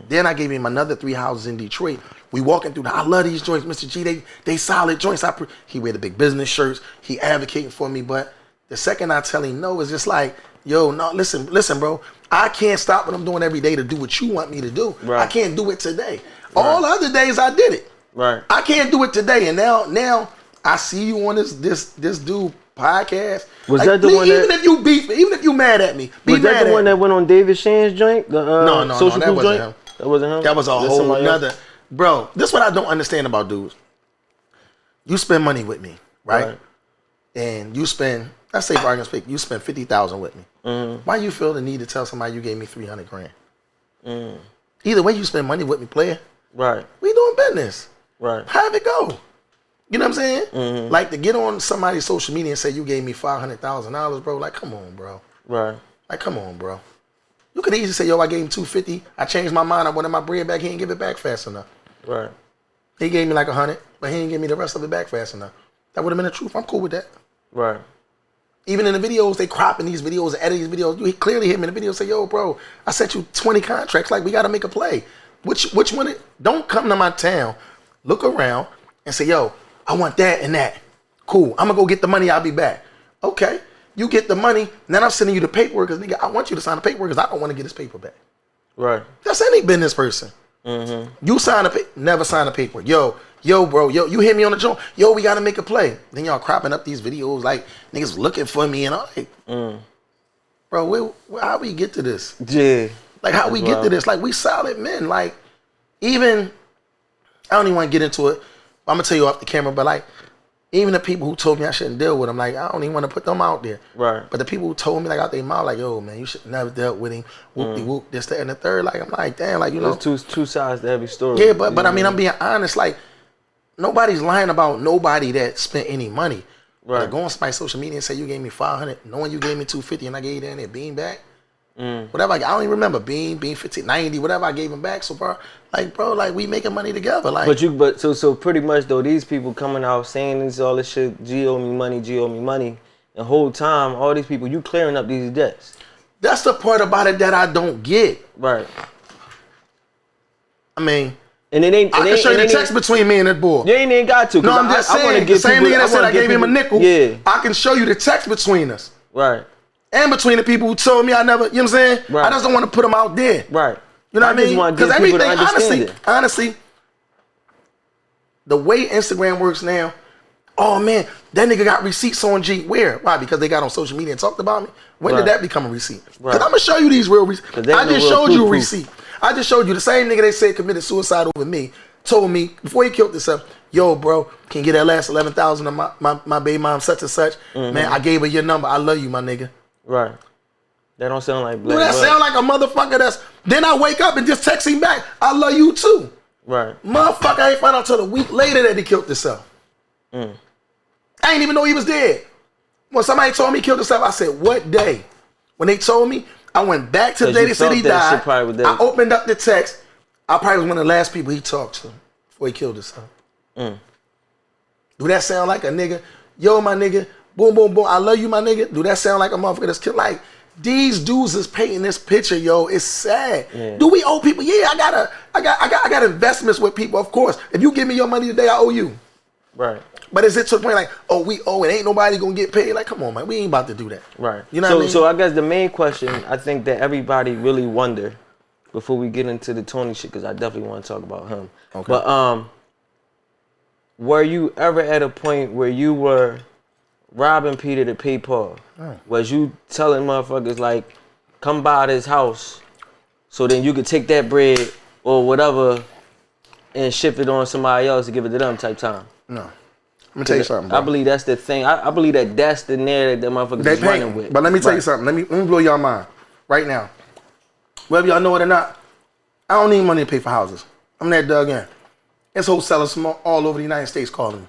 Speaker 4: Then I gave him another 3 houses in Detroit. We walking through. I love these joints, Mr. G. They solid joints. He wear the big business shirts. He advocating for me. But the second I tell him no, it's just like, yo, no, listen, bro. I can't stop what I'm doing every day to do what you want me to do. Right. I can't do it today. All other days I did it.
Speaker 3: Right.
Speaker 4: I can't do it today. And now I see you on this dude podcast.
Speaker 3: Was that the one
Speaker 4: even if you beef, even if you mad at me,
Speaker 3: was that the one that went on David Shan's joint? The
Speaker 4: no,
Speaker 3: social
Speaker 4: that
Speaker 3: group
Speaker 4: wasn't
Speaker 3: joint?
Speaker 4: him.
Speaker 3: That wasn't him.
Speaker 4: That was a whole nother. Bro, this is what I don't understand about dudes. You spend money with me, right? And you spend, let's say for argument's sake, you spend $50,000 with me. Why you feel the need to tell somebody you gave me $300,000? Either way, you spend money with me, player.
Speaker 3: Right.
Speaker 4: We doing business.
Speaker 3: Right.
Speaker 4: Have it go. You know what I'm saying? Like to get on somebody's social media and say you gave me $500,000, bro. Like, come on, bro.
Speaker 3: Right.
Speaker 4: Like, come on, bro. You could easily say, yo, I gave him $250. I changed my mind. I wanted my bread back. He didn't give it back fast enough.
Speaker 3: Right.
Speaker 4: He gave me like $100, but he didn't give me the rest of it back fast enough. That would have been the truth. I'm cool with that.
Speaker 3: Right.
Speaker 4: Even in the videos, they cropping these videos, edit these videos. You clearly hit me in the video and say, yo, bro, I sent you 20 contracts. Like, we got to make a play. Which one? Don't come to my town, look around, and say, yo, I want that and that. Cool. I'm going to go get the money. I'll be back. Okay. You get the money. Then I'm sending you the paperwork because, nigga, I want you to sign the paperwork because I don't want to get this paper back.
Speaker 3: Right.
Speaker 4: That's any business person. You sign a paper, never sign a paperwork. Yo, bro, you hit me on the joint. Yo, we got to make a play. Then y'all cropping up these videos like niggas looking for me and I'm like, bro, how we get to this?
Speaker 3: Yeah.
Speaker 4: Like, how we get to this? Like, we solid men. Like, even, I don't even want to get into it. I'm going to tell you off the camera, but like, even the people who told me I shouldn't deal with him, like, I don't even want to put them out there.
Speaker 3: Right.
Speaker 4: But the people who told me, like, out their mouth, like, yo, man, you should never dealt with him. Whoop-de-whoop, this, that, and the third. Like, I'm like, damn, like, you know.
Speaker 3: There's two sides to every story.
Speaker 4: Yeah, but I mean, I'm being honest. Like, nobody's lying about nobody that spent any money. Right. Like, go on somebody's social media and say you gave me $500, knowing you gave me $250 and I gave you that and that bean back. Whatever, I don't even remember, bean 15, 90, whatever I gave him back so far. Like, bro, like, we making money together. Like,
Speaker 3: so pretty much though, these people coming out saying this all this shit, G owe me money, and the whole time, all these people, you clearing up these debts.
Speaker 4: That's the part about it that I don't get.
Speaker 3: Right.
Speaker 4: I mean,
Speaker 3: and I
Speaker 4: can show you the text between me and that boy.
Speaker 3: You ain't got to.
Speaker 4: No, I'm just saying, the same nigga that said I gave him a nickel,
Speaker 3: yeah.
Speaker 4: I can show you the text between us.
Speaker 3: Right.
Speaker 4: And between the people who told me I never, you know what I'm saying? Right. I just don't want to put them out there.
Speaker 3: Right.
Speaker 4: You know what I mean? Because everything,
Speaker 3: it.
Speaker 4: honestly, the way Instagram works now, oh man, that nigga got receipts on G. Where? Why? Because they got on social media and talked about me? When did that become a receipt? Because I'm going to show you these real receipts. I just showed you a receipt. I just showed you the same nigga they said committed suicide over me, told me, before he killed himself, yo, bro, can you get that last $11,000 of my baby mom such and such? Man, I gave her your number. I love you, my nigga. Right. That don't sound like black. That sound like a motherfucker that's... Then I wake up and just text him back, I love you too. Right. Motherfucker, I ain't find out till a week later that he killed himself. I ain't even know he was dead. When somebody told me he killed himself, I said, what day? When they told me, I went back to the day they said he died. I opened up the text. I probably was one of the last people he talked to before he killed himself. Do that sound like a nigga? Yo, my nigga, boom, boom, boom, I love you, my nigga. Do that sound like a motherfucker that's killed? Like, these dudes is painting this picture, yo. It's sad. Yeah. Do we owe people? Yeah, I got investments with people, of course. If you give me your money today, I owe you. Right. But is it to the point like, oh, we owe it, ain't nobody gonna get paid? Like, come on, man, we ain't about to do that. Right. You know what I mean? So I guess the main question I think that everybody really wonder before we get into the Tony shit, because I definitely want to talk about him. Okay. But were you ever at a point where you were robbing Peter to pay Paul? Was you telling motherfuckers like, come by this house so then you could take that bread or whatever and ship it on somebody else to give it to them type time? No. Let me tell you something, bro. I believe that's the thing. I believe that's the narrative that motherfuckers is running with. But let me tell you something. Let me blow y'all mind right now. Whether y'all know it or not, I don't need money to pay for houses. I'm that dug in. There's wholesalers from all over the United States calling me.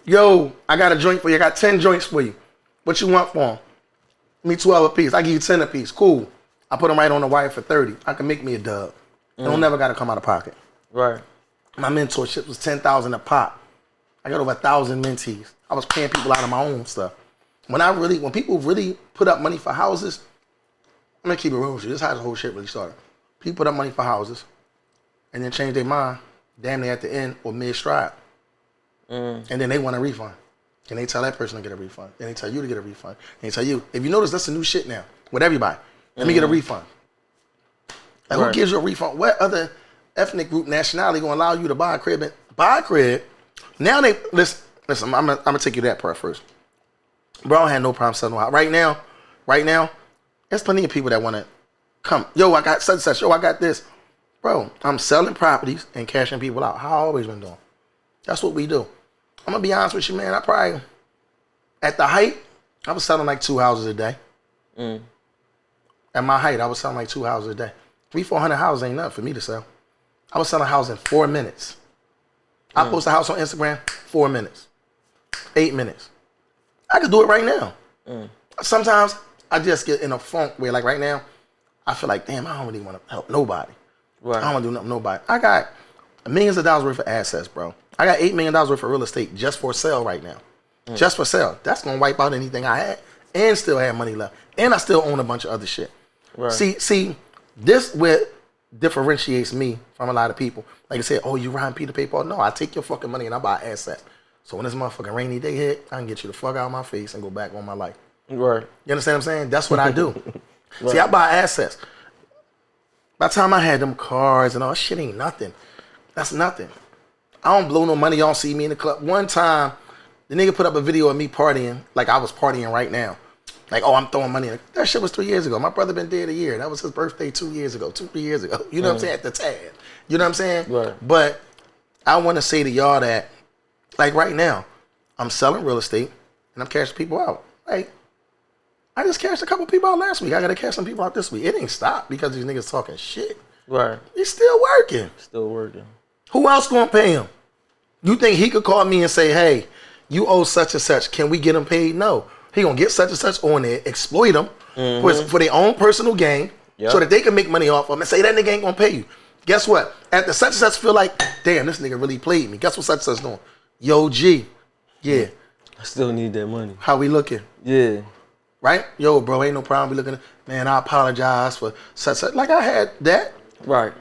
Speaker 4: Yo, I got a joint for you. I got 10 joints for you. What you want for them? Me 12 a piece. I give you 10 a piece. Cool. I put them right on the wire for 30. I can make me a dub. They don't never got to come out of pocket. Right. My mentorship was 10,000 a pop. I got over 1,000 mentees. I was paying people out of my own stuff. When people really put up money for houses, I'm gonna keep it real with you. This is how the whole shit really started. People put up money for houses and then change their mind, damn near at the end or mid-stride. And then they want a refund. Can they tell that person to get a refund? Then they tell you to get a refund. They tell you, if you notice, that's the new shit now with everybody. Let me get a refund. Like, who gives you a refund? What other ethnic group, nationality gonna allow you to buy a crib and buy a crib. Now they listen. I'm gonna take you that part first. Bro, I don't have no problem selling out. Right now, there's plenty of people that want to come. Yo, I got such and such. Yo, I got this. Bro, I'm selling properties and cashing people out. How I always been doing. That's what we do. I'm gonna be honest with you, man. I probably, at the height, I was selling like 2 houses a day. At my height, I was selling like 2 houses a day. 300-400 houses ain't nothing for me to sell. I was selling a house in 4 minutes. I post a house on Instagram, 4 minutes, 8 minutes. I could do it right now. Sometimes I just get in a funk where, like right now, I feel like, damn, I don't really want to help nobody. Right. I don't want to do nothing nobody. I got millions of dollars worth of assets, bro. I got $8 million worth of real estate just for sale right now. Just for sale. That's going to wipe out anything I had and still have money left. And I still own a bunch of other shit. Right. See, this what differentiates me from a lot of people. Like I said, oh, you riding Peter PayPal? No, I take your fucking money and I buy assets. So when this motherfucking rainy day hit, I can get you the fuck out of my face and go back on my life. Right. You understand what I'm saying? That's what I do. Right. See, I buy assets. By the time I had them cars and all, shit ain't nothing. That's nothing. I don't blow no money. Y'all see me in the club. One time, the nigga put up a video of me partying, like I was partying right now. Like, oh, I'm throwing money in. That shit was 3 years ago. My brother been dead a year. That was his birthday 2 years ago, 3 years ago. You know what I'm saying? At the time. You know what I'm saying? Right. But I want to say to y'all that, like right now, I'm selling real estate and I'm cashing people out. Like, I just cashed a couple people out last week. I got to cash some people out this week. It ain't stopped because these niggas talking shit. Right. He's still working. Still working. Who else gonna pay him? You think he could call me and say, hey, you owe such and such. Can we get him paid? No. He gonna get such and such on there, exploit them for their own personal gain so that they can make money off of them and say that nigga ain't gonna pay you. Guess what? After such and such feel like, damn, this nigga really played me. Guess what such and such doing? Yo, G. Yeah.
Speaker 3: I still need that money.
Speaker 4: How we looking? Yeah. Right? Yo, bro, ain't no problem. We looking at, man, I apologize for such. Like I had that. Right.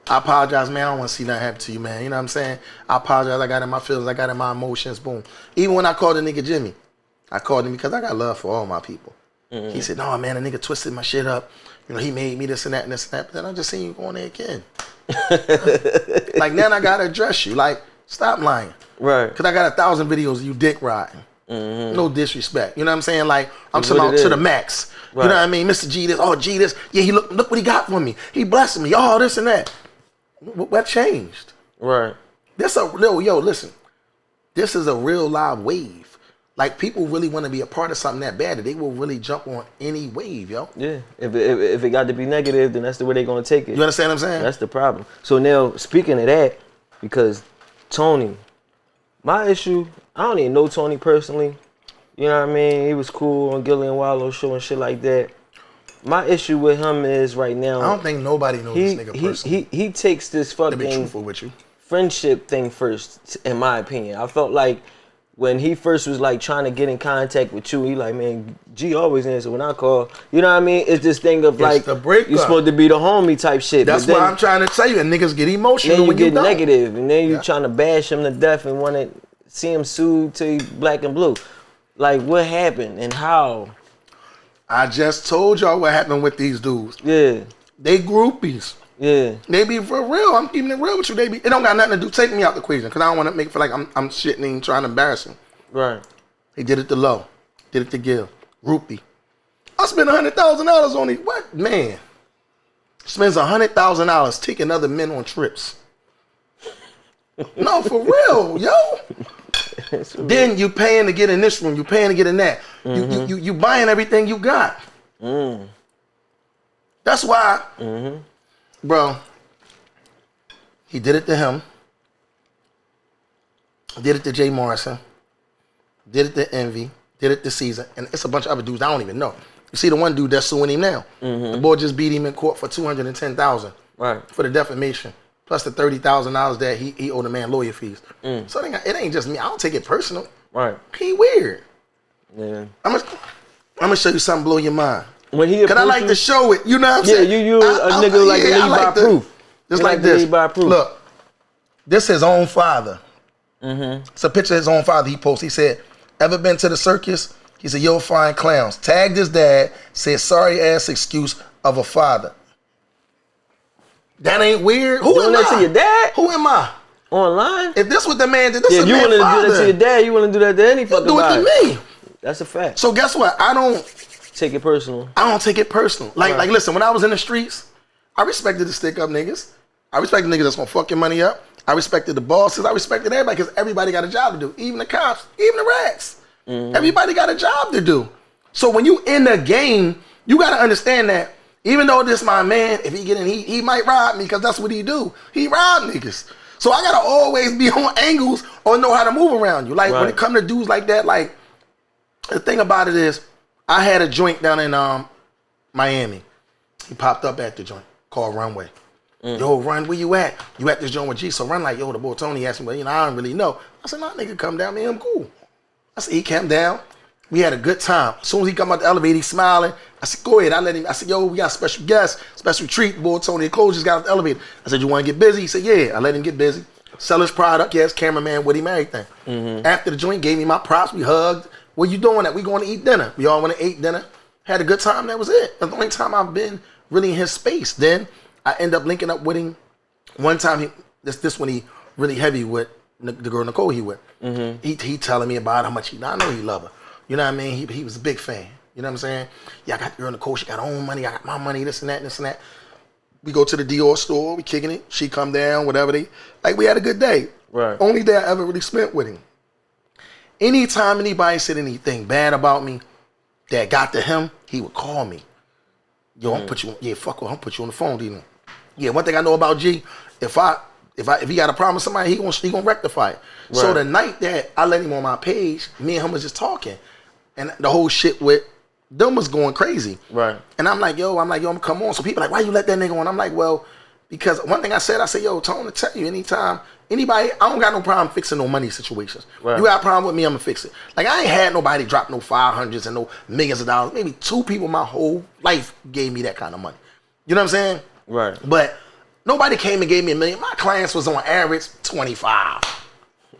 Speaker 4: I apologize, man. I don't want to see nothing happen to you, man. You know what I'm saying? I apologize. I got in my feelings. I got in my emotions. Boom. Even when I called the nigga Jimmy, I called him because I got love for all my people. He said, no, man, the nigga twisted my shit up. You know, he made me this and that and this and that. But then I just seen you going there again. Like, now I got to address you. Like, stop lying. Right. Because I got 1,000 videos of you dick riding. No disrespect. You know what I'm saying? Like, I'm talking about to the max. Right. You know what I mean? Mr. G this. Oh, G this. Yeah, he look what he got for me. He blessed me. Oh, this and that. What changed? Right. This a real, yo, listen. This is a real live wave. Like, people really want to be a part of something that bad that they will really jump on any wave, yo. Yeah. If
Speaker 3: it got to be negative, then that's the way they're going to take it.
Speaker 4: You understand what I'm saying?
Speaker 3: That's the problem. So now, speaking of that, because Tony, my issue, I don't even know Tony personally. You know what I mean? He was cool on Gilly and Wallow show and shit like that. My issue with him is right now.
Speaker 4: I don't think nobody knows this nigga personally.
Speaker 3: He takes this fucking
Speaker 4: to be truthful with you.
Speaker 3: Friendship thing first, in my opinion. I felt like when he first was like trying to get in contact with you, he like, man, G always answer when I call. You know what I mean? It's this thing of like, you're supposed to be the homie type shit.
Speaker 4: That's what I'm trying to tell you. And niggas get emotional
Speaker 3: then
Speaker 4: when you
Speaker 3: get negative, and then you trying to bash him to death and want to see him sued to black and blue. Like, what happened and how?
Speaker 4: I just told y'all what happened with these dudes. Yeah. They groupies. Yeah. They be for real. I'm keeping it real with you. They be. It don't got nothing to do. Take me out the equation because I don't want to make it feel like I'm shitting and trying to embarrass him. Right. He did it to Low. Did it to Gil. Groupie. I spent $100,000 on it. What man? Spends $100,000 taking other men on trips. No, for real, yo. Then you paying to get in this room. You paying to get in that. You buying everything you got. That's why, bro. He did it to him. Did it to Jay Morrison. Did it to Envy. Did it to Caesar. And it's a bunch of other dudes I don't even know. You see the one dude that's suing him now. The boy just beat him in court for $210,000 for the defamation. Plus the $30,000 that he owed the man lawyer fees. So it ain't just me. I don't take it personal. Right. He weird. Yeah. I'm gonna show you something blow your mind.
Speaker 3: When he
Speaker 4: Cause I like to show it. You know what I'm saying?
Speaker 3: Yeah, you a nigga like to lead by proof.
Speaker 4: Just like this. Look, this his own father. It's a picture of his own father he posted. He said, ever been to the circus? He said, you'll find clowns. Tagged his dad, said sorry ass excuse of a father. That ain't weird. Who am I?
Speaker 3: To your dad?
Speaker 4: Who am I?
Speaker 3: Online?
Speaker 4: If this what the man did, this
Speaker 3: Yeah,
Speaker 4: is
Speaker 3: you
Speaker 4: man
Speaker 3: willing to do that
Speaker 4: father.
Speaker 3: to your dad, you willing to do that to any fucking
Speaker 4: Do it
Speaker 3: body.
Speaker 4: to me.
Speaker 3: That's a fact.
Speaker 4: So guess what? I don't
Speaker 3: Take it personal.
Speaker 4: take it personal. Like listen, when I was in the streets, I respected the stick up niggas. I respected niggas that's gonna fuck your money up. I respected the bosses. I respected everybody because everybody got a job to do. Even the cops, even the rats. Everybody got a job to do. So when you in the game, you gotta understand that even though this my man, if he get in, he might rob me because that's what he do. He rob niggas. So I gotta always be on angles or know how to move around you. Like when it come to dudes like that, like the thing about it is, I had a joint down in Miami. He popped up at the joint called Runway. Yo, Run, where you at? You at this joint with G? So Run like, yo, the boy Tony asked me, well, I don't really know. I said, nah, nigga, come down, man, I'm cool. I said, he came down. We had a good time. As soon as he come out the elevator, he smiling. I said, go ahead. I said, yo, we got a special guest, special treat. Boy Tony, the clothes just got out the elevator. I said, you want to get busy? He said, yeah. I let him get busy. Sell his product. Yes, cameraman with him, everything. After the joint, gave me my props. We hugged. What you doing at? We going to eat dinner. We all went to eat dinner. Had a good time. That was it. That's the only time I've been really in his space. Then I end up linking up with him. One time, this when he really heavy with the girl Nicole he with. He telling me about how much I know he love her. You know what I mean? He was a big fan. You know what I'm saying? Yeah, I got the girl Nicole. She got her own money. I got my money. This and that. This and that. We go to the Dior store. We kicking it. She come down. Whatever we had a good day.
Speaker 3: Right.
Speaker 4: Only day I ever really spent with him. Anytime anybody said anything bad about me that got to him, he would call me. Yo, I'm put you. Yeah, fuck with. I'm put you on the phone, Dino. Yeah, one thing I know about G, if he got a problem with somebody, he gonna rectify it. Right. So the night that I let him on my page, me and him was just talking, and the whole shit with them was going crazy.
Speaker 3: Right. And
Speaker 4: I'm like, yo, I'm gonna come on. So people like, why you let that nigga on? I'm like, well, because one thing I said, yo, Tone, to tell you, anytime anybody, I don't got no problem fixing no money situations. Right. You got a problem with me, I'm gonna fix it. Like I ain't had nobody drop no 500s and no millions of dollars. Maybe 2 people my whole life gave me that kind of money. You know what I'm saying?
Speaker 3: Right.
Speaker 4: But nobody came and gave me $1 million. My clients was on average 25.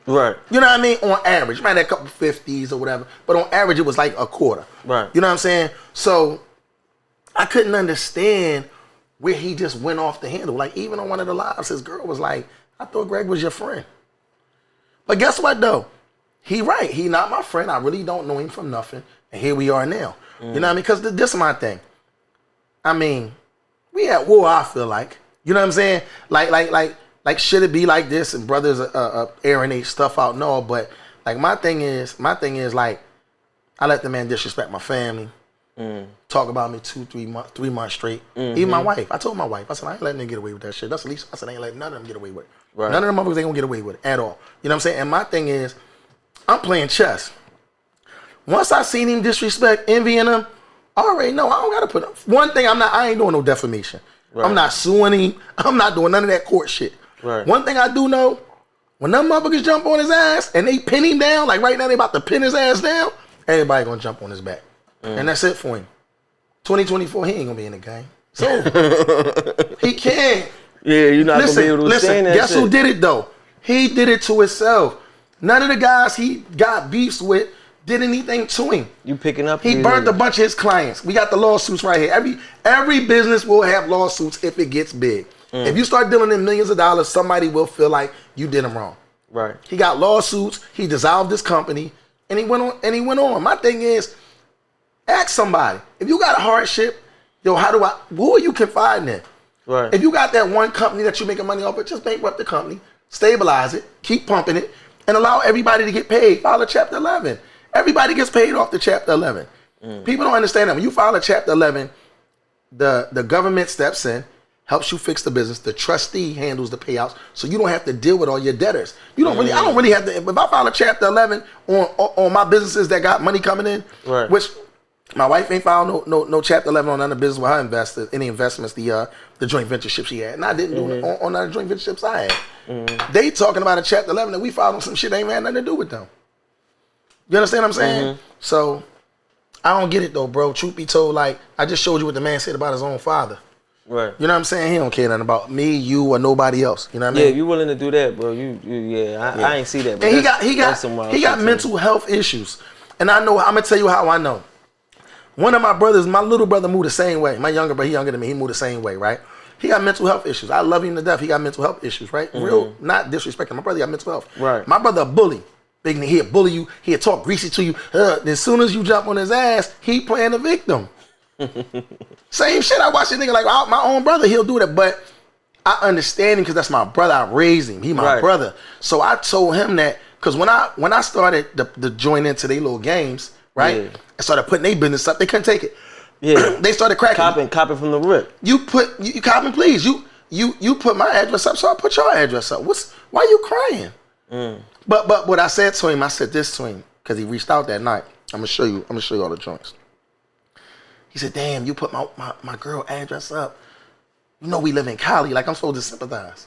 Speaker 3: Right.
Speaker 4: You know what I mean? On average. You might have a couple 50s or whatever. But on average, it was like a quarter.
Speaker 3: Right.
Speaker 4: You know what I'm saying? So I couldn't understand where he just went off the handle. Like even on one of the lives, his girl was like, I thought Greg was your friend. But guess what though? He right. He not my friend. I really don't know him from nothing. And here we are now. You know what I mean? Because this is my thing. I mean, we at war, I feel like. You know what I'm saying? Like should it be like this and brothers airing their stuff out? No, but like my thing is like I let the man disrespect my family, talk about me 3 months straight. Even my wife. I told my wife, I said, I ain't letting them get away with that shit. That's the least I said, I ain't letting none of them get away with it. Right. None of them motherfuckers ain't gonna get away with it at all. You know what I'm saying? And my thing is, I'm playing chess. Once I seen him disrespect, envying him, I already know I don't gotta put up. One thing I ain't doing no defamation. Right. I'm not suing him. I'm not doing none of that court shit. Right. One thing I do know, when them motherfuckers jump on his ass and they pin him down, like right now they about to pin his ass down, everybody gonna jump on his back. And that's it for him. 2024, he ain't gonna be in the game. So he can't. Yeah, you're not gonna be able to stand that. Guess who did it though? He did it to himself. None of the guys he got beefs with did anything to him. You picking up? He burnt a bunch of his clients. We got the lawsuits right here. Every business will have lawsuits if it gets big. If you start dealing in millions of dollars, somebody will feel like you did him wrong. Right. He got lawsuits. He dissolved his company, and he went on. My thing is, ask somebody if you got a hardship. Yo, who are you confiding in? Right. If you got that one company that you're making money off of, just bankrupt the company, stabilize it, keep pumping it, and allow everybody to get paid. File a Chapter 11. Everybody gets paid off the Chapter 11. People don't understand that. When you file a Chapter 11, the government steps in, helps you fix the business. The trustee handles the payouts, so you don't have to deal with all your debtors. You don't really. I don't really have to. If I file a Chapter 11 on my businesses that got money coming in, right. Which my wife ain't filed no Chapter 11 on none of the business with her investors, any investments, the joint venture ship she had, and I didn't do it on the joint venture ships I had. They talking about a Chapter 11 that we filed on some shit that ain't had nothing to do with them. You understand what I'm saying? So I don't get it though, bro. Truth be told, like I just showed you what the man said about his own father. Right. You know what I'm saying? He don't care nothing about me, you, or nobody else. You know what I mean? Yeah, you willing to do that, bro. I ain't see that. But and he got mental health issues. And I know, I'm gonna tell you how I know. One of my brothers, my little brother moved the same way. My younger brother, he younger than me, he moved the same way, right? He got mental health issues. I love him to death. He got mental health issues, right? Real, not disrespecting. My brother got mental health.
Speaker 3: Right.
Speaker 4: My brother a bully. Big nigga, he'll bully you. He'll talk greasy to you. As soon as you jump on his ass, he playing the victim. Same shit. I watch a nigga like my own brother. He'll do that, but I understand him because that's my brother. I raised him. He my brother. So I told him that because when I started to join into their little games, right? I started putting their business up. They couldn't take it. Yeah. They started cracking.
Speaker 3: Copping from the rip.
Speaker 4: You copping, please. You put my address up, so I put your address up. Why you crying? But what I said to him, I said this to him because he reached out that night. I'm gonna show you all the joints. He said, "Damn, you put my girl address up. You know we live in Cali. Like I'm supposed to sympathize.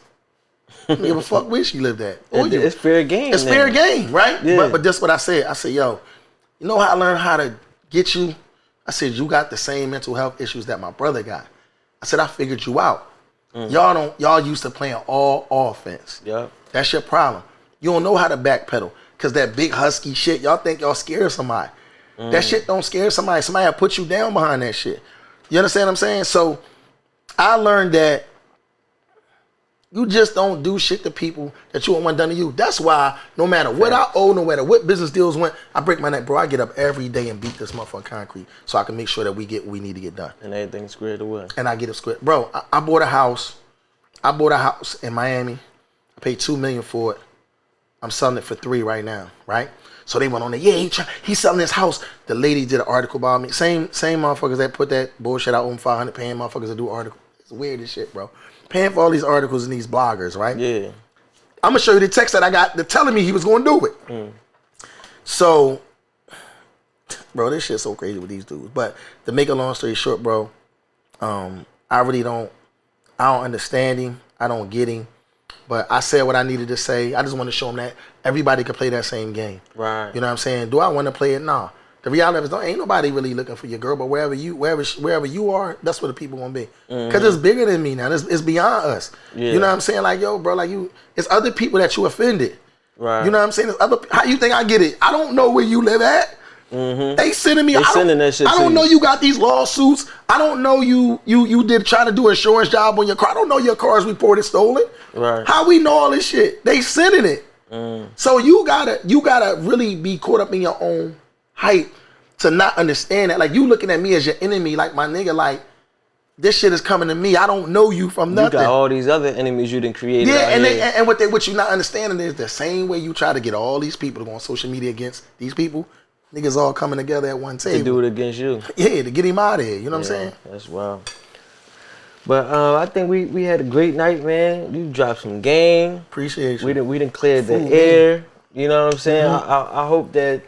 Speaker 4: I don't give a fuck where she lived at.
Speaker 3: It's fair game.
Speaker 4: It's fair game, right? Yeah. But that's what I said. I said, yo, you know how I learned how to get you? I said, you got the same mental health issues that my brother got. I said, I figured you out. Y'all used to playing all offense.
Speaker 3: Yeah.
Speaker 4: That's your problem. You don't know how to backpedal. Cause that big husky shit, y'all think y'all scared somebody. That shit don't scare somebody. Somebody will put you down behind that shit. You understand what I'm saying? So I learned that you just don't do shit to people that you want done to you. That's why no matter what I owe, no matter what business deals went, I break my neck, bro. I get up every day and beat this motherfucking concrete so I can make sure that we get what we need to get done.
Speaker 3: And everything's squared away.
Speaker 4: And I get it squared. Bro, I bought a house. I bought a house in Miami. I paid $2 million for it. I'm selling it for $3 million right now, right? So they went on there, he's selling his house. The lady did an article about me. Same motherfuckers that put that bullshit out on 500 paying motherfuckers to do articles. It's weird as shit, bro. Paying for all these articles and these bloggers, right?
Speaker 3: Yeah.
Speaker 4: I'm gonna show you the text that I got. They're telling me he was gonna do it. So, bro, this shit's so crazy with these dudes. But to make a long story short, bro, I don't understand him. I don't get him. But I said what I needed to say. I just want to show him that everybody can play that same game.
Speaker 3: Right.
Speaker 4: You know what I'm saying? Do I want to play it? Nah. The reality is, ain't nobody really looking for your girl, but wherever you are, that's where the people gonna be. Cause it's bigger than me now. It's beyond us. Yeah. You know what I'm saying? Like, yo, bro, like it's other people that you offended. Right. You know what I'm saying? How you think I get it? I don't know where you live at. They sending me.
Speaker 3: That shit.
Speaker 4: I don't know you got these lawsuits. I don't know you did try to do an insurance job on your car. I don't know your car is reported stolen.
Speaker 3: Right.
Speaker 4: How we know all this shit? They sending it. So you gotta really be caught up in your own hype to not understand that. Like, you looking at me as your enemy, like, my nigga, like, this shit is coming to me. I don't know you from nothing.
Speaker 3: You got all these other enemies you done created.
Speaker 4: Yeah, and what you not understanding is the same way you try to get all these people to go on social media against these people, niggas all coming together at one table.
Speaker 3: To do it against you.
Speaker 4: Yeah, to get him out of here. You know what I'm saying?
Speaker 3: That's wild. But I think we had a great night, man. You dropped some game.
Speaker 4: Appreciate you.
Speaker 3: We done cleared the air. You know what I'm saying? I hope that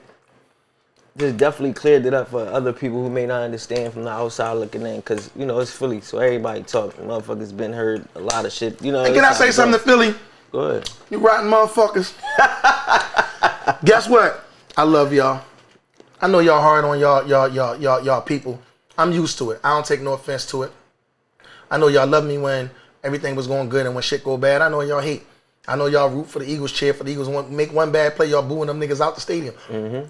Speaker 3: this definitely cleared it up for other people who may not understand from the outside looking in. Because, you know, it's Philly, so everybody talking. Motherfuckers been heard a lot of shit. You know.
Speaker 4: And can I say something to Philly?
Speaker 3: Go ahead.
Speaker 4: You rotten motherfuckers. Guess what? I love y'all. I know y'all hard on y'all people. I'm used to it. I don't take no offense to it. I know y'all love me when everything was going good and when shit go bad. I know y'all hate. I know y'all root for the Eagles, cheer for the Eagles. Make one bad play, y'all booing them niggas out the stadium.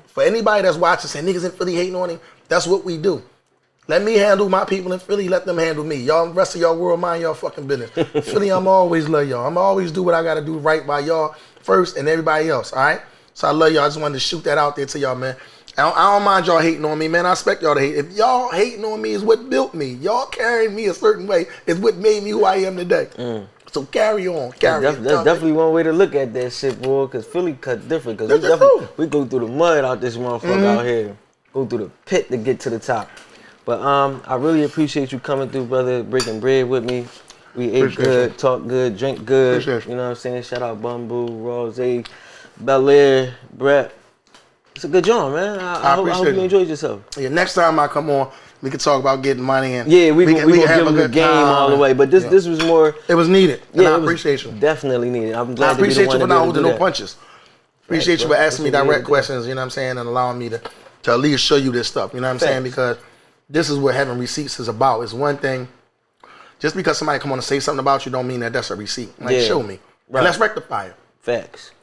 Speaker 4: For anybody that's watching, saying niggas in Philly hating on him, that's what we do. Let me handle my people in Philly. Let them handle me. Y'all, the rest of y'all world, mind y'all fucking business. Philly, I'm always love y'all. I'm always do what I got to do right by y'all first and everybody else, all right? So I love y'all. I just wanted to shoot that out there to y'all, man. I don't mind y'all hating on me, man. I expect y'all to hate. If y'all hating on me is what built me. Y'all carrying me a certain way is what made me who I am today. So carry on. That's
Speaker 3: definitely one way to look at that shit, boy, because Philly cut different. Because we go through the mud out this motherfucker out here. Go through the pit to get to the top. But I really appreciate you coming through, brother, breaking bread with me. We ate good, talked good, drink good. You know what I'm saying? Shout out Bumbu, Rose, Bel Air, Brett. It's a good job, man. I hope you enjoyed yourself.
Speaker 4: Yeah, next time I come on, we can talk about getting money and
Speaker 3: we can give them the game all the way. But this was more.
Speaker 4: It was needed. And I appreciate you.
Speaker 3: Definitely needed. I'm glad.
Speaker 4: I appreciate you for not holding no punches. Appreciate you for asking me direct questions. You know what I'm saying, and allowing me to at least show you this stuff. You know what I'm saying, because this is what having receipts is about. It's one thing. Just because somebody come on and say something about you, don't mean that that's a receipt. Like, show me. Right. And let's rectify it.
Speaker 3: Facts.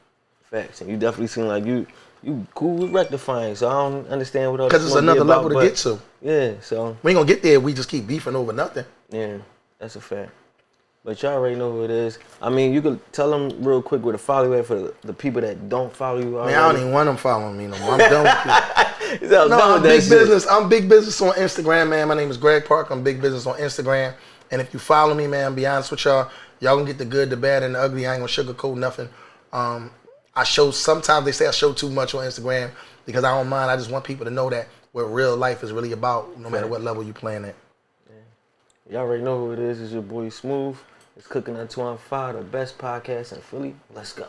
Speaker 3: And you definitely seem like you cool with rectifying, so I don't understand what else.
Speaker 4: Because it's another level to get to.
Speaker 3: Yeah, so
Speaker 4: we ain't gonna get there if we just keep beefing over nothing.
Speaker 3: Yeah, that's a fact. But y'all already know who it is. I mean, you could tell them real quick where to follow you at for the people that don't follow you already.
Speaker 4: Man, I don't even want them following me no more. I'm done with you. No, I'm
Speaker 3: big
Speaker 4: business. I'm big business on Instagram, man. My name is Greg Park. I'm big business on Instagram. And if you follow me, man, be honest with y'all gonna get the good, the bad, and the ugly. I ain't gonna sugarcoat nothing. Sometimes they say I show too much on Instagram because I don't mind. I just want people to know that what real life is really about, no matter what level you playing at.
Speaker 3: Yeah. Y'all already know who it is. It's your boy Smooth. It's Cooking at 215, the best podcast in Philly. Let's go.